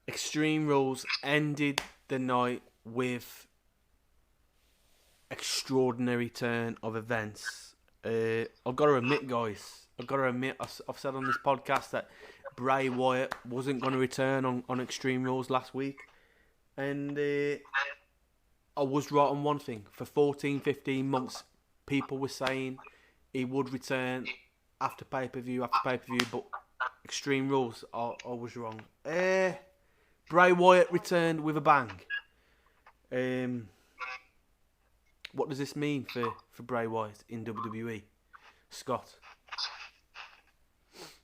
Extreme Rules ended the night with extraordinary turn of events. I've got to admit, guys, I've said on this podcast that Bray Wyatt wasn't going to return on Extreme Rules last week. And I was right on one thing. For 14, 15 months, people were saying he would return after pay-per-view, but Extreme Rules, I was wrong. Bray Wyatt returned with a bang. What does this mean for Bray Wyatt in WWE? Scott?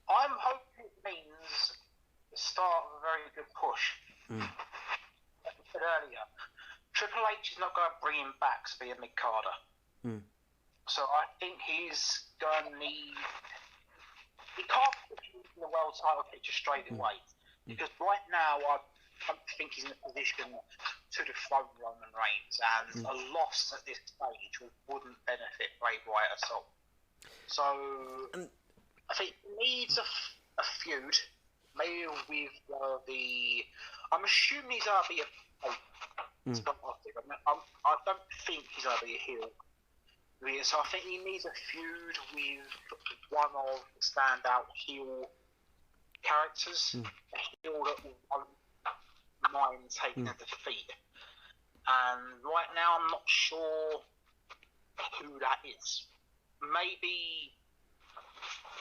I'm hoping it means the start of a very good push. Like I said earlier, Triple H is not going to bring him back to be a mid-carder. So I think he's going to need... He can't put him in the world title picture straight away. Because right now, I don't think he's in a position to dethrone Roman Reigns, and a loss at this stage wouldn't benefit Bray Wyatt at all. So I think he needs a feud, maybe with I'm assuming he's going to be a I don't think he's going to be a heel. So I think he needs a feud with one of the standout heel characters, a heel that won't mind taking a defeat. And right now I'm not sure who that is. Maybe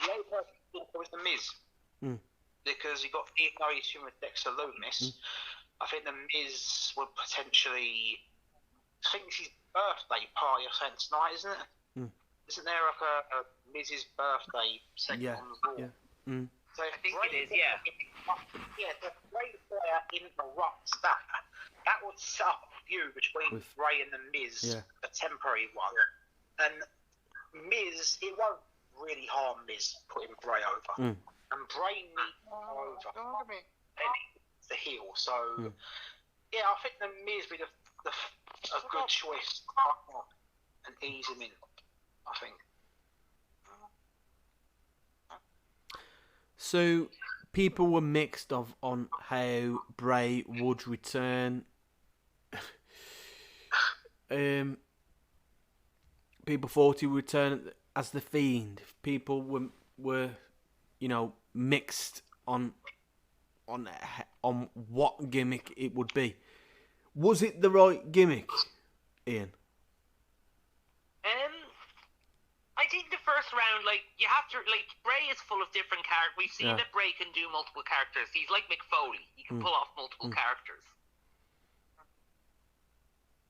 the only person was the Miz, because he got issued with Dexter Lumis. I think the Miz would potentially... I think it's his birthday party or something tonight, isn't it? Isn't there like a Miz's birthday segment on the wall? Yeah. So I think it is, yeah. Yeah, the Bray Wyatt interrupts that. That would set up a feud between Bray and the Miz, a temporary one. And Miz, it won't really harm Miz putting Bray over. And Bray needs to go over. And it's the heel. So, yeah, I think the Miz would be a good choice to and ease him in. I think. So people were mixed on how Bray would return. People thought he would return as the Fiend. People were mixed on what gimmick it would be. Was it the right gimmick, Ian? I think the first round, you have to, Bray is full of different characters. We've seen that Bray can do multiple characters. He's like Mick Foley. He can pull off multiple characters.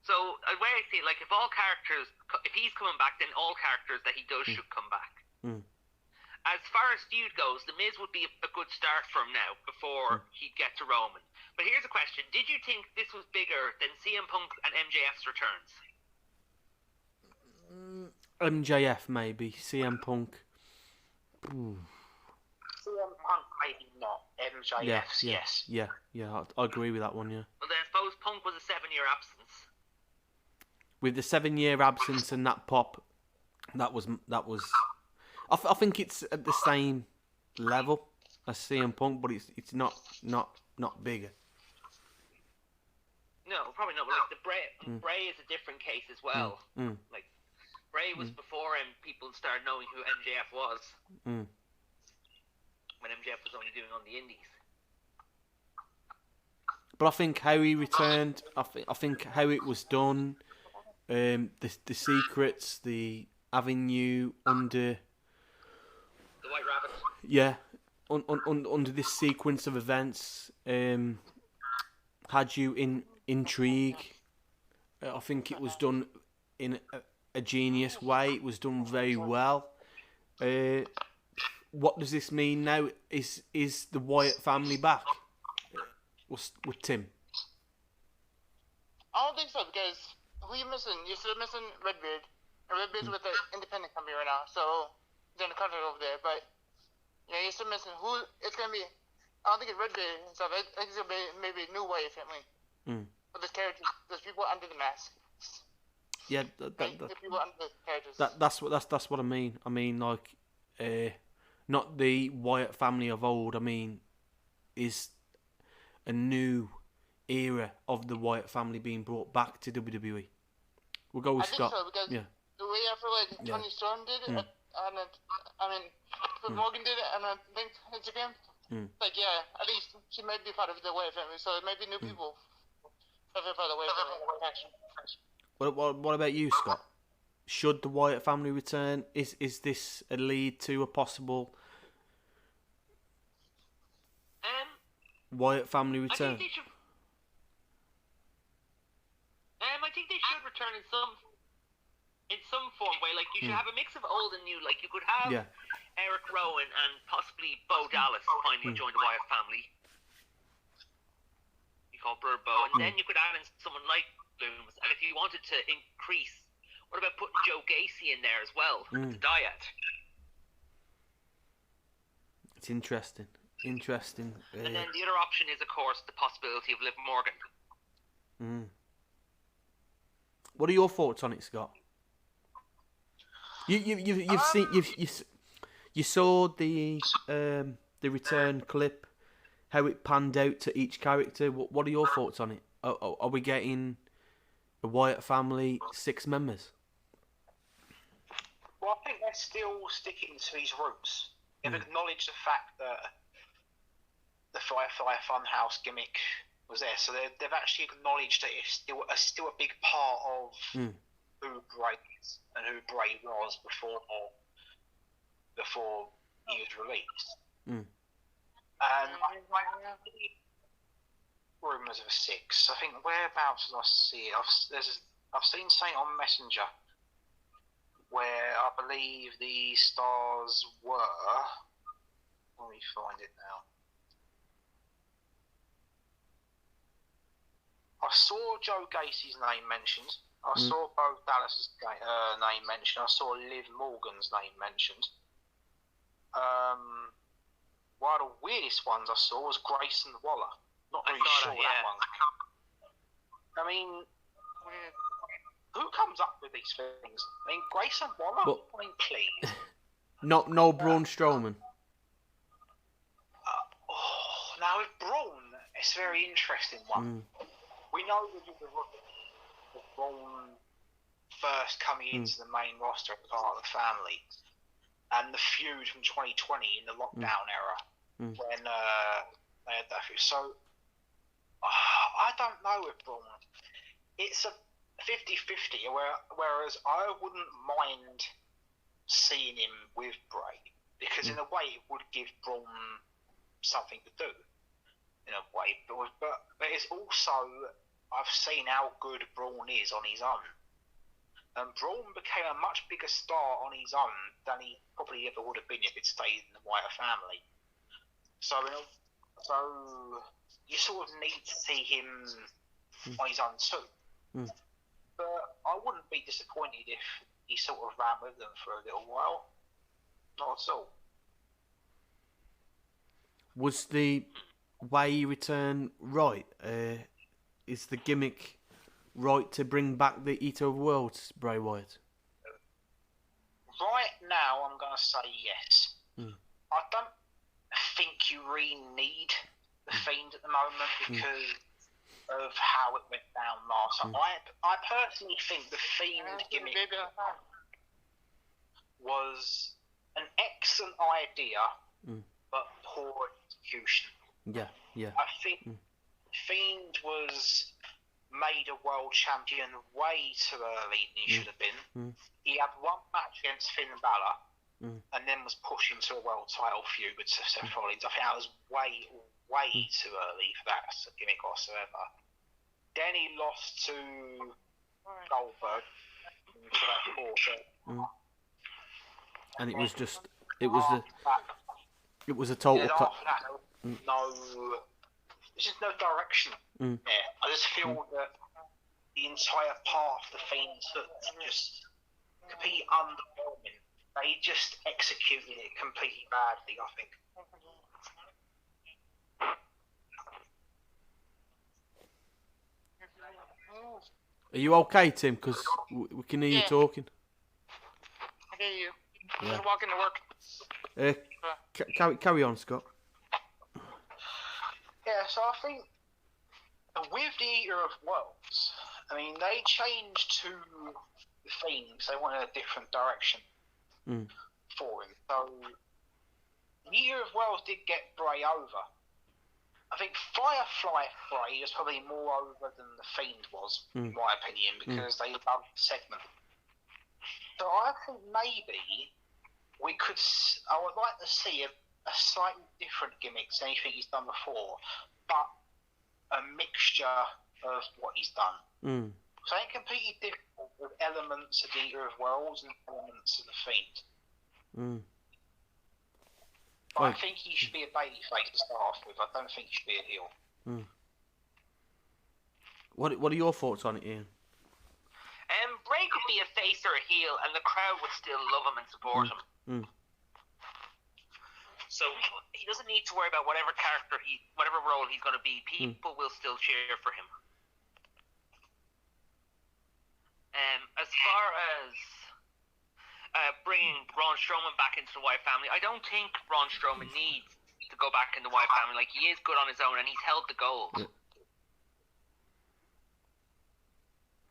So, the way I see it, if all characters, if he's coming back, then all characters that he does should come back. As far as feud goes, The Miz would be a good start for him now, before he'd get to Roman. But here's a question. Did you think this was bigger than CM Punk and MJF's returns? MJF maybe, CM Punk. CM Punk maybe not. MJF's yes. Yeah, I agree with that one. Yeah. Well, then I suppose Punk was a 7-year absence. With the 7-year absence and that pop, that was. I think it's at the same level as CM Punk, but it's not bigger. No, probably not. But the Bray is a different case as well. Bray was before people started knowing who MJF was. When MJF was only doing on the indies. But I think how he returned, I think how it was done, the secrets, the avenue under the White Rabbit. Yeah, under this sequence of events, had you intrigue. I think it was done in a genius way. It was done very well. What does this mean now? Is the Wyatt family back with Tim? I don't think so, because who are you missing? You're still missing Redbeard. And Redbeard's with the independent company right now, so he's on the contract over there. But you're still missing who it's gonna be. I don't think it's Redbeard and stuff. I think it's gonna be maybe a new Wyatt family. But there's characters, there's people under the mask. Yeah, that's what I mean. I mean, not the Wyatt family of old. I mean, is a new era of the Wyatt family being brought back to WWE. We'll go with Scott. I think so, because the way I feel Tony Storm did it, and Morgan did it, and I think Instagram. At least she might be part of the Wyatt family, so it might be new people. Part of the Wyatt family. What about you, Scott? Should the Wyatt family return? Is this a lead to a possible Wyatt family return? I think they should return in some form way. You should have a mix of old and new. You could have Eric Rowan and possibly Bo Dallas finally join the Wyatt family. You call Bird Bo, and then you could add in someone like Looms. And if you wanted to increase, what about putting Joe Gacy in there as well? The Dyad. It's interesting. And then the other option is, of course, the possibility of Liv Morgan. What are your thoughts on it, Scott? You saw the return clip, how it panned out to each character. What are your thoughts on it? Are we getting a Wyatt family 6 members? Well, I think they're still sticking to his roots. They've acknowledged the fact that the Firefly Funhouse gimmick was there, so they've actually acknowledged that it's still a big part of who Bray is and who Bray was before he was released. And rumours of a 6. I think whereabouts did I see it? I've seen something on Messenger where I believe the stars were. Let me find it now. I saw Joe Gacy's name mentioned. I saw Bo Dallas's name mentioned. I saw Liv Morgan's name mentioned. One of the weirdest ones I saw was Grayson Waller. Not really sure that one. I mean, who comes up with these things? I mean, Grayson Waller. But, I mean, please. No Braun Strowman. Now with Braun, it's a very interesting one. We know that Braun first coming into the main roster as part of the family, and the feud from 2020 in the lockdown era when they had that feud. So I don't know with Braun. It's a 50-50, whereas I wouldn't mind seeing him with Bray, because in a way it would give Braun something to do, in a way. But it's also, I've seen how good Braun is on his own. And Braun became a much bigger star on his own than he probably ever would have been if he'd stayed in the Wyatt family. So you sort of need to see him on his own too. But I wouldn't be disappointed if he sort of ran with them for a little while. Not at all. Was the way he returned right? Is the gimmick right to bring back the Eater of Worlds, Bray Wyatt? Right now, I'm going to say yes. I don't think you really need the Fiend at the moment because of how it went down last time. I personally think the Fiend gimmick was an excellent idea, but poor execution. Yeah. I think Fiend was made a world champion way too early than he should have been. He had one match against Finn Balor, and then was pushed into a world title feud with Seth Rollins. I think that was way too early for that gimmick whatsoever. Then he lost to Goldberg for that quarter. And it was a total there's just no direction there. I just feel that the entire path the Fiend took just completely underwhelming. They just executed it completely badly, I think. Are you okay, Tim? Because we can hear you talking. I hear you. I'm just walking to work. Carry on, Scott. Yeah, so I think with the Eater of Worlds, I mean, they changed to the Fiend because they wanted a different direction for him. So the Eater of Worlds did get Bray over. I think Firefly Bray is probably more over than the Fiend was, in my opinion, because they loved the segment. So I think maybe I would like to see a slightly different gimmick to anything he's done before, but a mixture of what he's done. So ain't completely different with elements of the Eater of Worlds and elements of the Fiend. But I think he should be a babyface to start off with. I don't think he should be a heel. What are your thoughts on it, Ian? Bray could be a face or a heel, and the crowd would still love him and support him. So he doesn't need to worry about whatever role he's going to be. People will still cheer for him. As far as bringing Braun Strowman back into the Wyatt family, I don't think Braun Strowman needs to go back in the Wyatt family. Like, he is good on his own, and he's held the gold.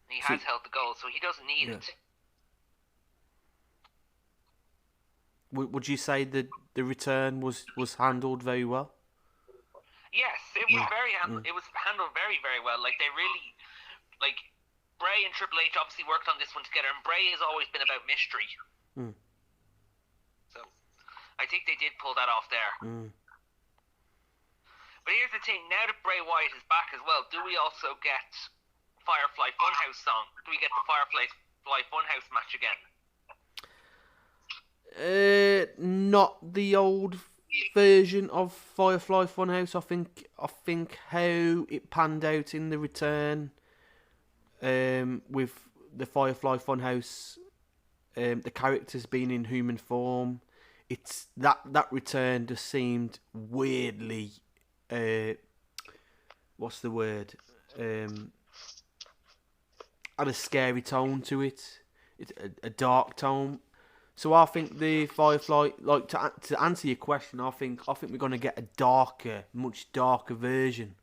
He has held the gold, so he doesn't need it. Would you say that the return was handled very well? Yes, it was it was handled very, very well. Like, they really, like, Bray and Triple H obviously worked on this one together, and Bray has always been about mystery. So I think they did pull that off there. But here's the thing: now that Bray Wyatt is back as well, do we also get Firefly Funhouse song? Do we get the Firefly Funhouse match again? Not the old version of Firefly Funhouse. I think how it panned out in the return, with the Firefly Funhouse, the characters being in human form, it's that return just seemed weirdly, what's the word? had a scary tone to it. It's a dark tone. So I think the Firefly, like to answer your question, I think we're gonna get a darker, much darker version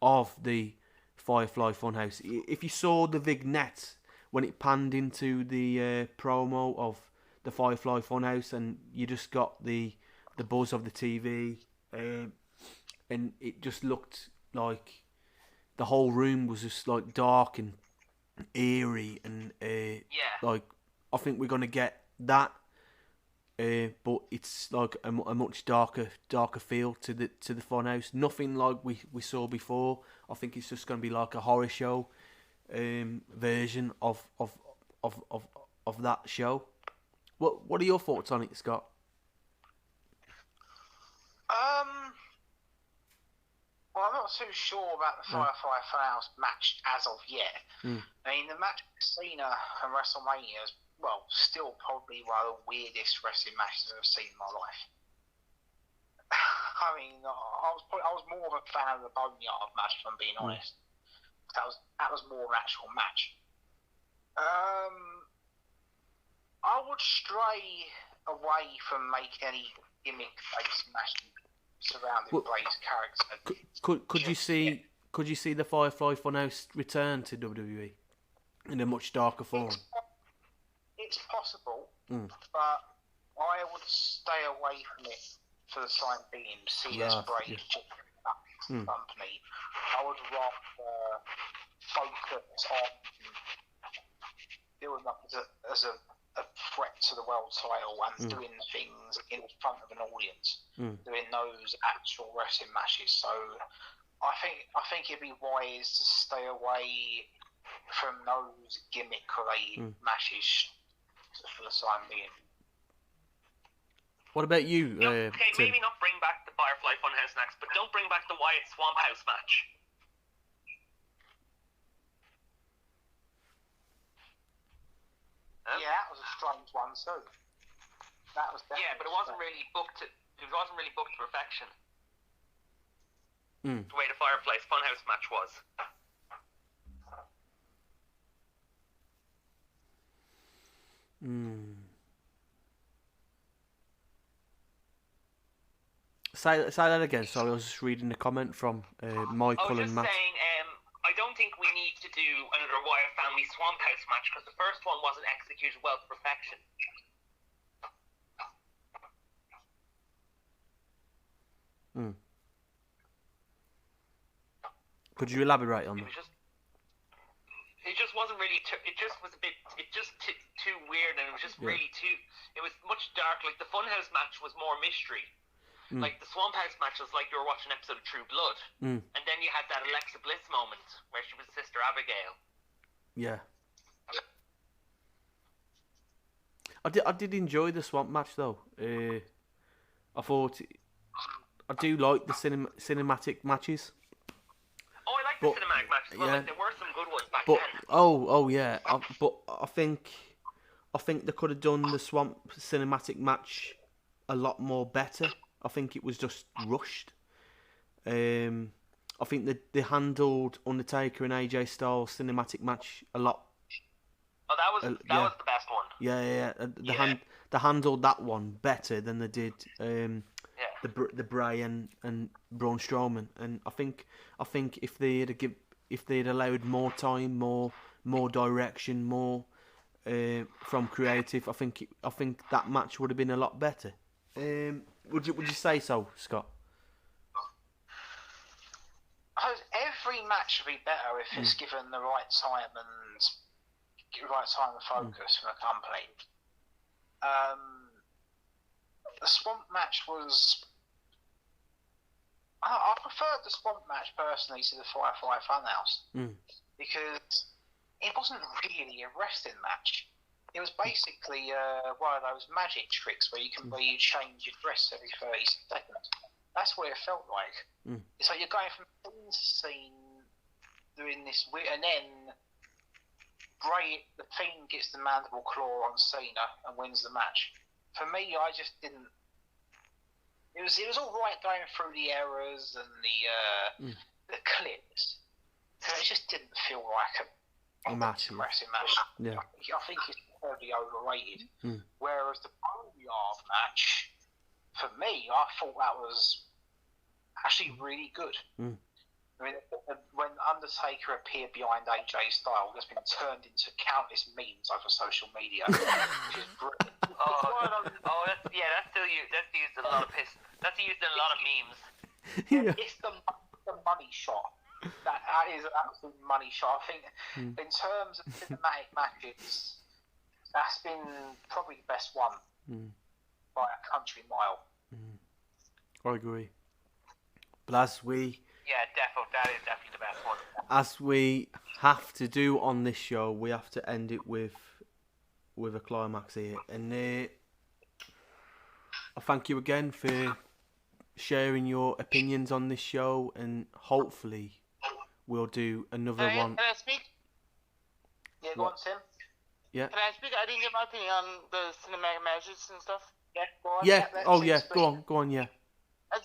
of the Firefly Funhouse. If you saw the vignette when it panned into the promo of the Firefly Funhouse, and you just got the buzz of the TV, and it just looked like the whole room was just like dark and eerie, and like I think we're gonna get that, but it's like a much darker feel to the Funhouse. Nothing like we saw before. I think it's just gonna be like a horror show version of that show. What are your thoughts on it, Scott? Well, I'm not too sure about the Firefly Funhouse match as of yet. I mean, the match with Cena and WrestleMania is, well, still probably one of the weirdest wrestling matches I've seen in my life. I mean, I was more of a fan of the Boneyard match, if I'm being honest. That was more of an actual match. I would stray away from making any gimmick-based matches surrounding Bray's character. Could you see the Firefly Funhouse return to WWE in a much darker form? It's possible, but I would stay away from it for the time being. See as Bray's company. I would rather focus on building up as a threat to the world title and doing things in front of an audience, doing those actual wrestling matches. So I think it'd be wise to stay away from those gimmick-related matches for the time being. What about you? Okay, maybe not bring back the Firefly Funhouse next, but don't bring back the Wyatt Swamp House match. Yeah, that was a strange one too. That was but it wasn't really booked. It wasn't really booked to perfection. The way the Firefly Funhouse match was. Say that again. Sorry, I was just reading the comment from Michael and Matt. Saying, I don't think we need to do another Wyatt Family Swamp House match because the first one wasn't executed well to perfection. Could you elaborate on that? It just wasn't really. It just was a bit. It just too weird, and it was just really too. It was much dark. Like the Funhouse match was more mystery. Like the Swamp House match was like you were watching an episode of True Blood, and then you had that Alexa Bliss moment where she was Sister Abigail. Yeah. I did enjoy the Swamp match though. I thought I do like the cinematic matches. Oh, I like the cinematic matches. Well, like, there were some good ones back then. Oh yeah. But I think they could have done the Swamp cinematic match a lot more better. I think it was just rushed. I think they handled Undertaker and AJ Styles cinematic match a lot. Oh, that was the best one. Yeah. They handled that one better than they did the Bray and Braun Strowman. And I think if they'd allowed more time, more direction, more from creative, I think that match would have been a lot better. Would you say so, Scott? Every match would be better if it's given the right time and focus from the company. The Swamp match was. I preferred the Swamp match personally to the Firefly Funhouse because it wasn't really a wrestling match. It was basically one of those magic tricks where you change your dress every 30 seconds. That's what it felt like. It's like you're going from scene to scene doing this, and then Bray, the Fiend, gets the mandible claw on Cena and wins the match. For me, I just didn't. It was all right going through the errors and the clips. So it just didn't feel like match. Wrestling match. Yeah. I think it's terribly overrated. Whereas the Boneyard match, for me, I thought that was actually really good. I mean, when Undertaker appeared behind AJ Styles, that's been turned into countless memes over social media. Which is brilliant. That's used in a lot of That's used in a lot of memes. It's the money shot. That is an absolute money shot. I think in terms of cinematic matches, that's been probably the best one by a country mile. I agree. But definitely the best one. As we have to do on this show, we have to end it with a climax here. And I thank you again for sharing your opinions on this show, and hopefully we'll do another one. Can I speak? Yeah, go on, Tim. Yeah. Can I speak? I didn't give my opinion on the cinematic matches and stuff. Yeah, go on. Yeah. Go on. Yeah. I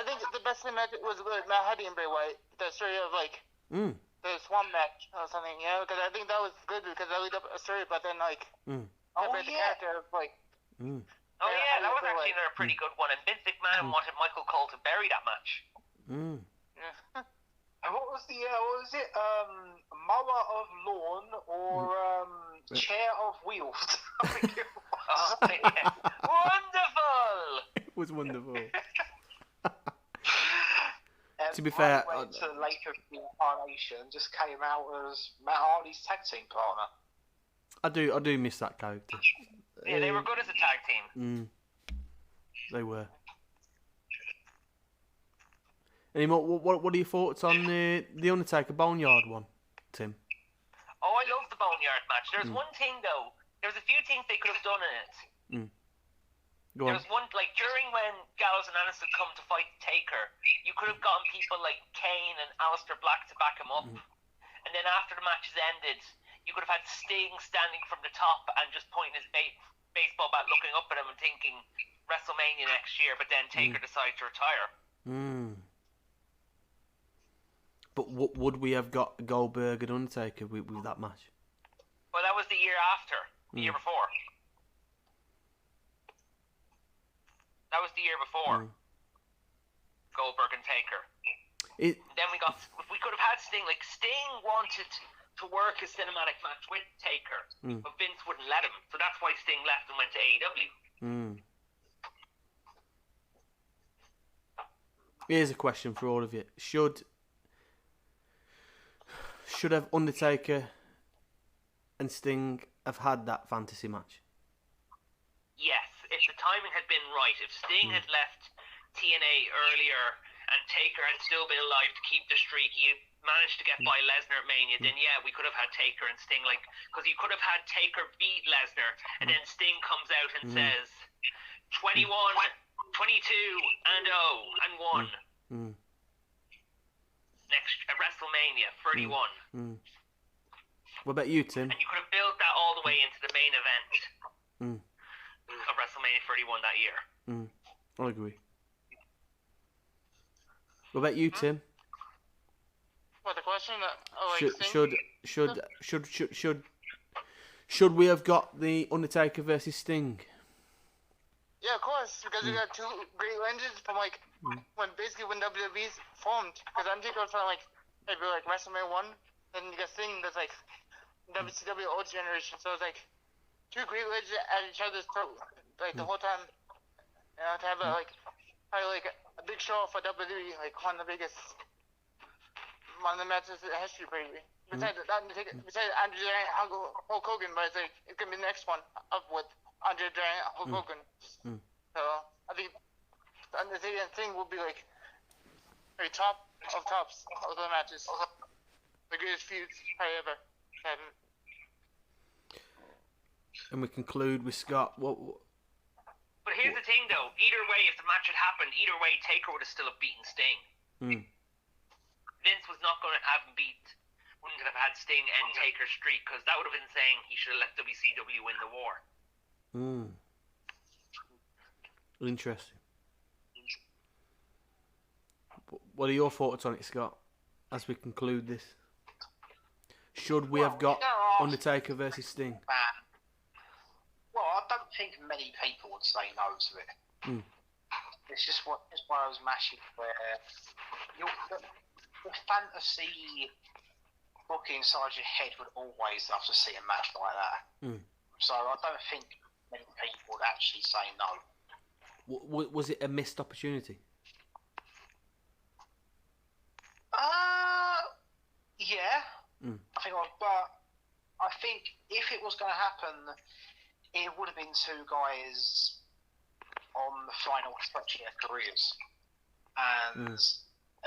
think the best cinematic was with Matt Hardy and Bray Wyatt. The story of the Swamp match or something, because I think that was good because I lead up a story, but then the character of Oh yeah, that was actually another pretty good one. And Vince McMahon wanted Michael Cole to bury that match. Yeah. And what was it? Mower of lawn or chair of wheels? Wonderful! It was wonderful. To be fair, I went to Lake of the Incarnation and just came out as Matt Hardy's tag team partner. I do miss that character. Yeah, they were good as a tag team. They were. Any more? What are your thoughts on the Undertaker Boneyard one, Tim? Oh, I love the Boneyard match. There's one thing though. There's a few things they could have done in it. Go on. There's one during when Gallows and Anderson come to fight Taker, you could have gotten people like Kane and Aleister Black to back him up, and then after the match has ended, you could have had Sting standing from the top and just pointing his baseball bat, looking up at him and thinking WrestleMania next year. But then Taker decides to retire. But would we have got Goldberg and Undertaker with that match? Well, that was the year after, the year before. That was the year before. Goldberg and Taker. Then we could have had Sting. Like, Sting wanted to work a cinematic match with Taker, but Vince wouldn't let him. So that's why Sting left and went to AEW. Here's a question for all of you. Should have Undertaker and Sting have had that fantasy match? Yes, if the timing had been right. If Sting had left TNA earlier and Taker had still been alive to keep the streak, he managed to get by Lesnar at Mania, then yeah, we could have had Taker and Sting, because you could have had Taker beat Lesnar, and then Sting comes out and says 21, 22, and 0, and 1. Next at WrestleMania 31. What about you, Tim? And you could have built that all the way into the main event of WrestleMania 31 that year. I agree. What about you, Tim? What the question? Should we have got the Undertaker versus Sting? Yeah, of course, because we got two great legends from when WWE formed. Because Undertaker was from maybe WrestleMania 1, then you got Sting that's WCW old generation. So it's two great legends at each other's throat the whole time. You know, to have probably a big show for WWE, one of the biggest, one of the matches in history, probably. Besides Andre Giant, Hulk Hogan, but it's gonna be the next one up with Andre Giant, Hulk Hogan. So I think the Undertaker thing will be very top of tops of the matches, the greatest feuds probably ever. And we conclude with Scott. But here's the thing, though. Either way, if the match had happened, either way, Taker would have still have beaten Sting. Vince was not going to have him wouldn't have had Sting end Taker's streak, because that would have been saying he should have let WCW win the war. Interesting. What are your thoughts on it, Scott, as we conclude this? should we have got Undertaker versus Sting? Well, I don't think many people would say no to it. It's just one of those matches where the fantasy booking inside your head would always love to see a match like that. So I don't think many people would actually say no. Was it a missed opportunity? Yeah. I think, but I think if it was going to happen, it would have been two guys on the final stretch of their careers. And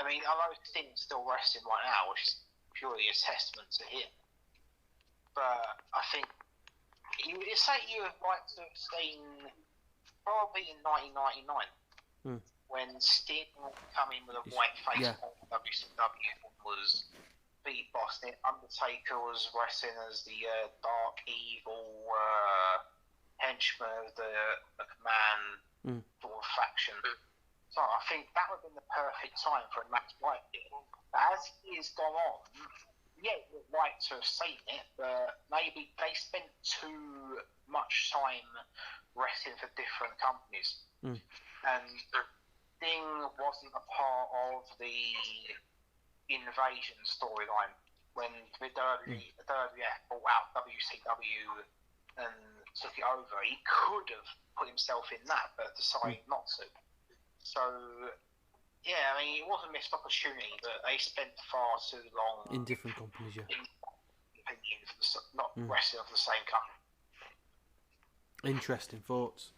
I mean, I know Sting's still wrestling right now, which is purely a testament to him. But I think you would say you would like to have seen probably in 1999 when Sting come in with a white face on WCW was beat Boston. Undertaker was wrestling as the dark evil henchman of the McMahon sort of faction. So I think that would have been the perfect time for a match like it. As years gone on, yeah, we'd like to have seen it, but maybe they spent too much time wrestling for different companies. And Sting wasn't a part of the invasion storyline when the WWF bought out WCW and took it over. He could have put himself in that, but decided not to. So, yeah, I mean, it was a missed opportunity, but they spent far too long in different companies, not wrestling for the same company. Interesting thoughts.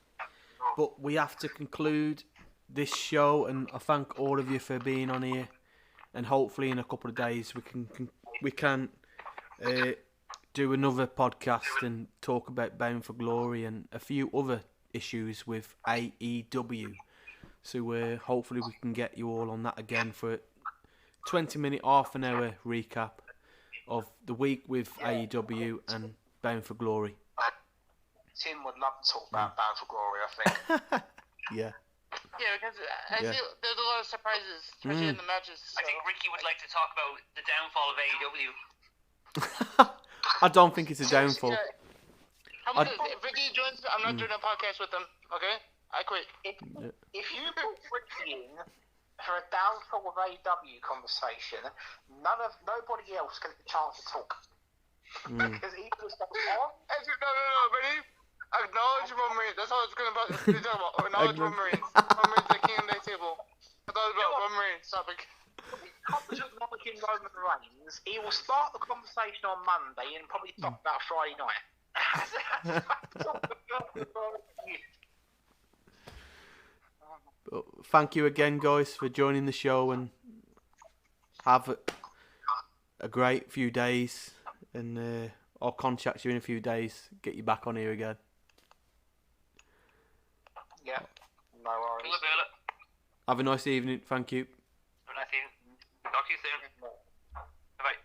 But we have to conclude this show, and I thank all of you for being on here. And hopefully, in a couple of days, we can do another podcast and talk about Bound for Glory and a few other issues with AEW. So hopefully, we can get you all on that again for a 20-minute, half an hour recap of the week with AEW and Bound for Glory. Tim would love to talk about Bound for Glory, I think. Yeah. Yeah, because there's a lot of surprises, especially in the matches. So. I think Ricky would like to talk about the downfall of AEW. I don't think it's a downfall. How about if Ricky joins, I'm not doing a podcast with him, okay? I quit. If you put Ricky in for a downfall of AEW conversation, nobody else can get a chance to talk. Because he was like, no, ready? Acknowledge Roman Reigns. That's all it's going to be talking about. Acknowledge Roman Reigns. Roman Reigns, the king of the table. That's all it's about. Roman Reigns topic. Acknowledging Roman Reigns, he will start the conversation on Monday and probably stop about Friday night. Thank you again, guys, for joining the show, and have a great few days. And I'll contact you in a few days. Get you back on here again. Yeah, no worries. Have a nice evening. Thank you. Have a nice evening. Talk to you soon. Bye-bye.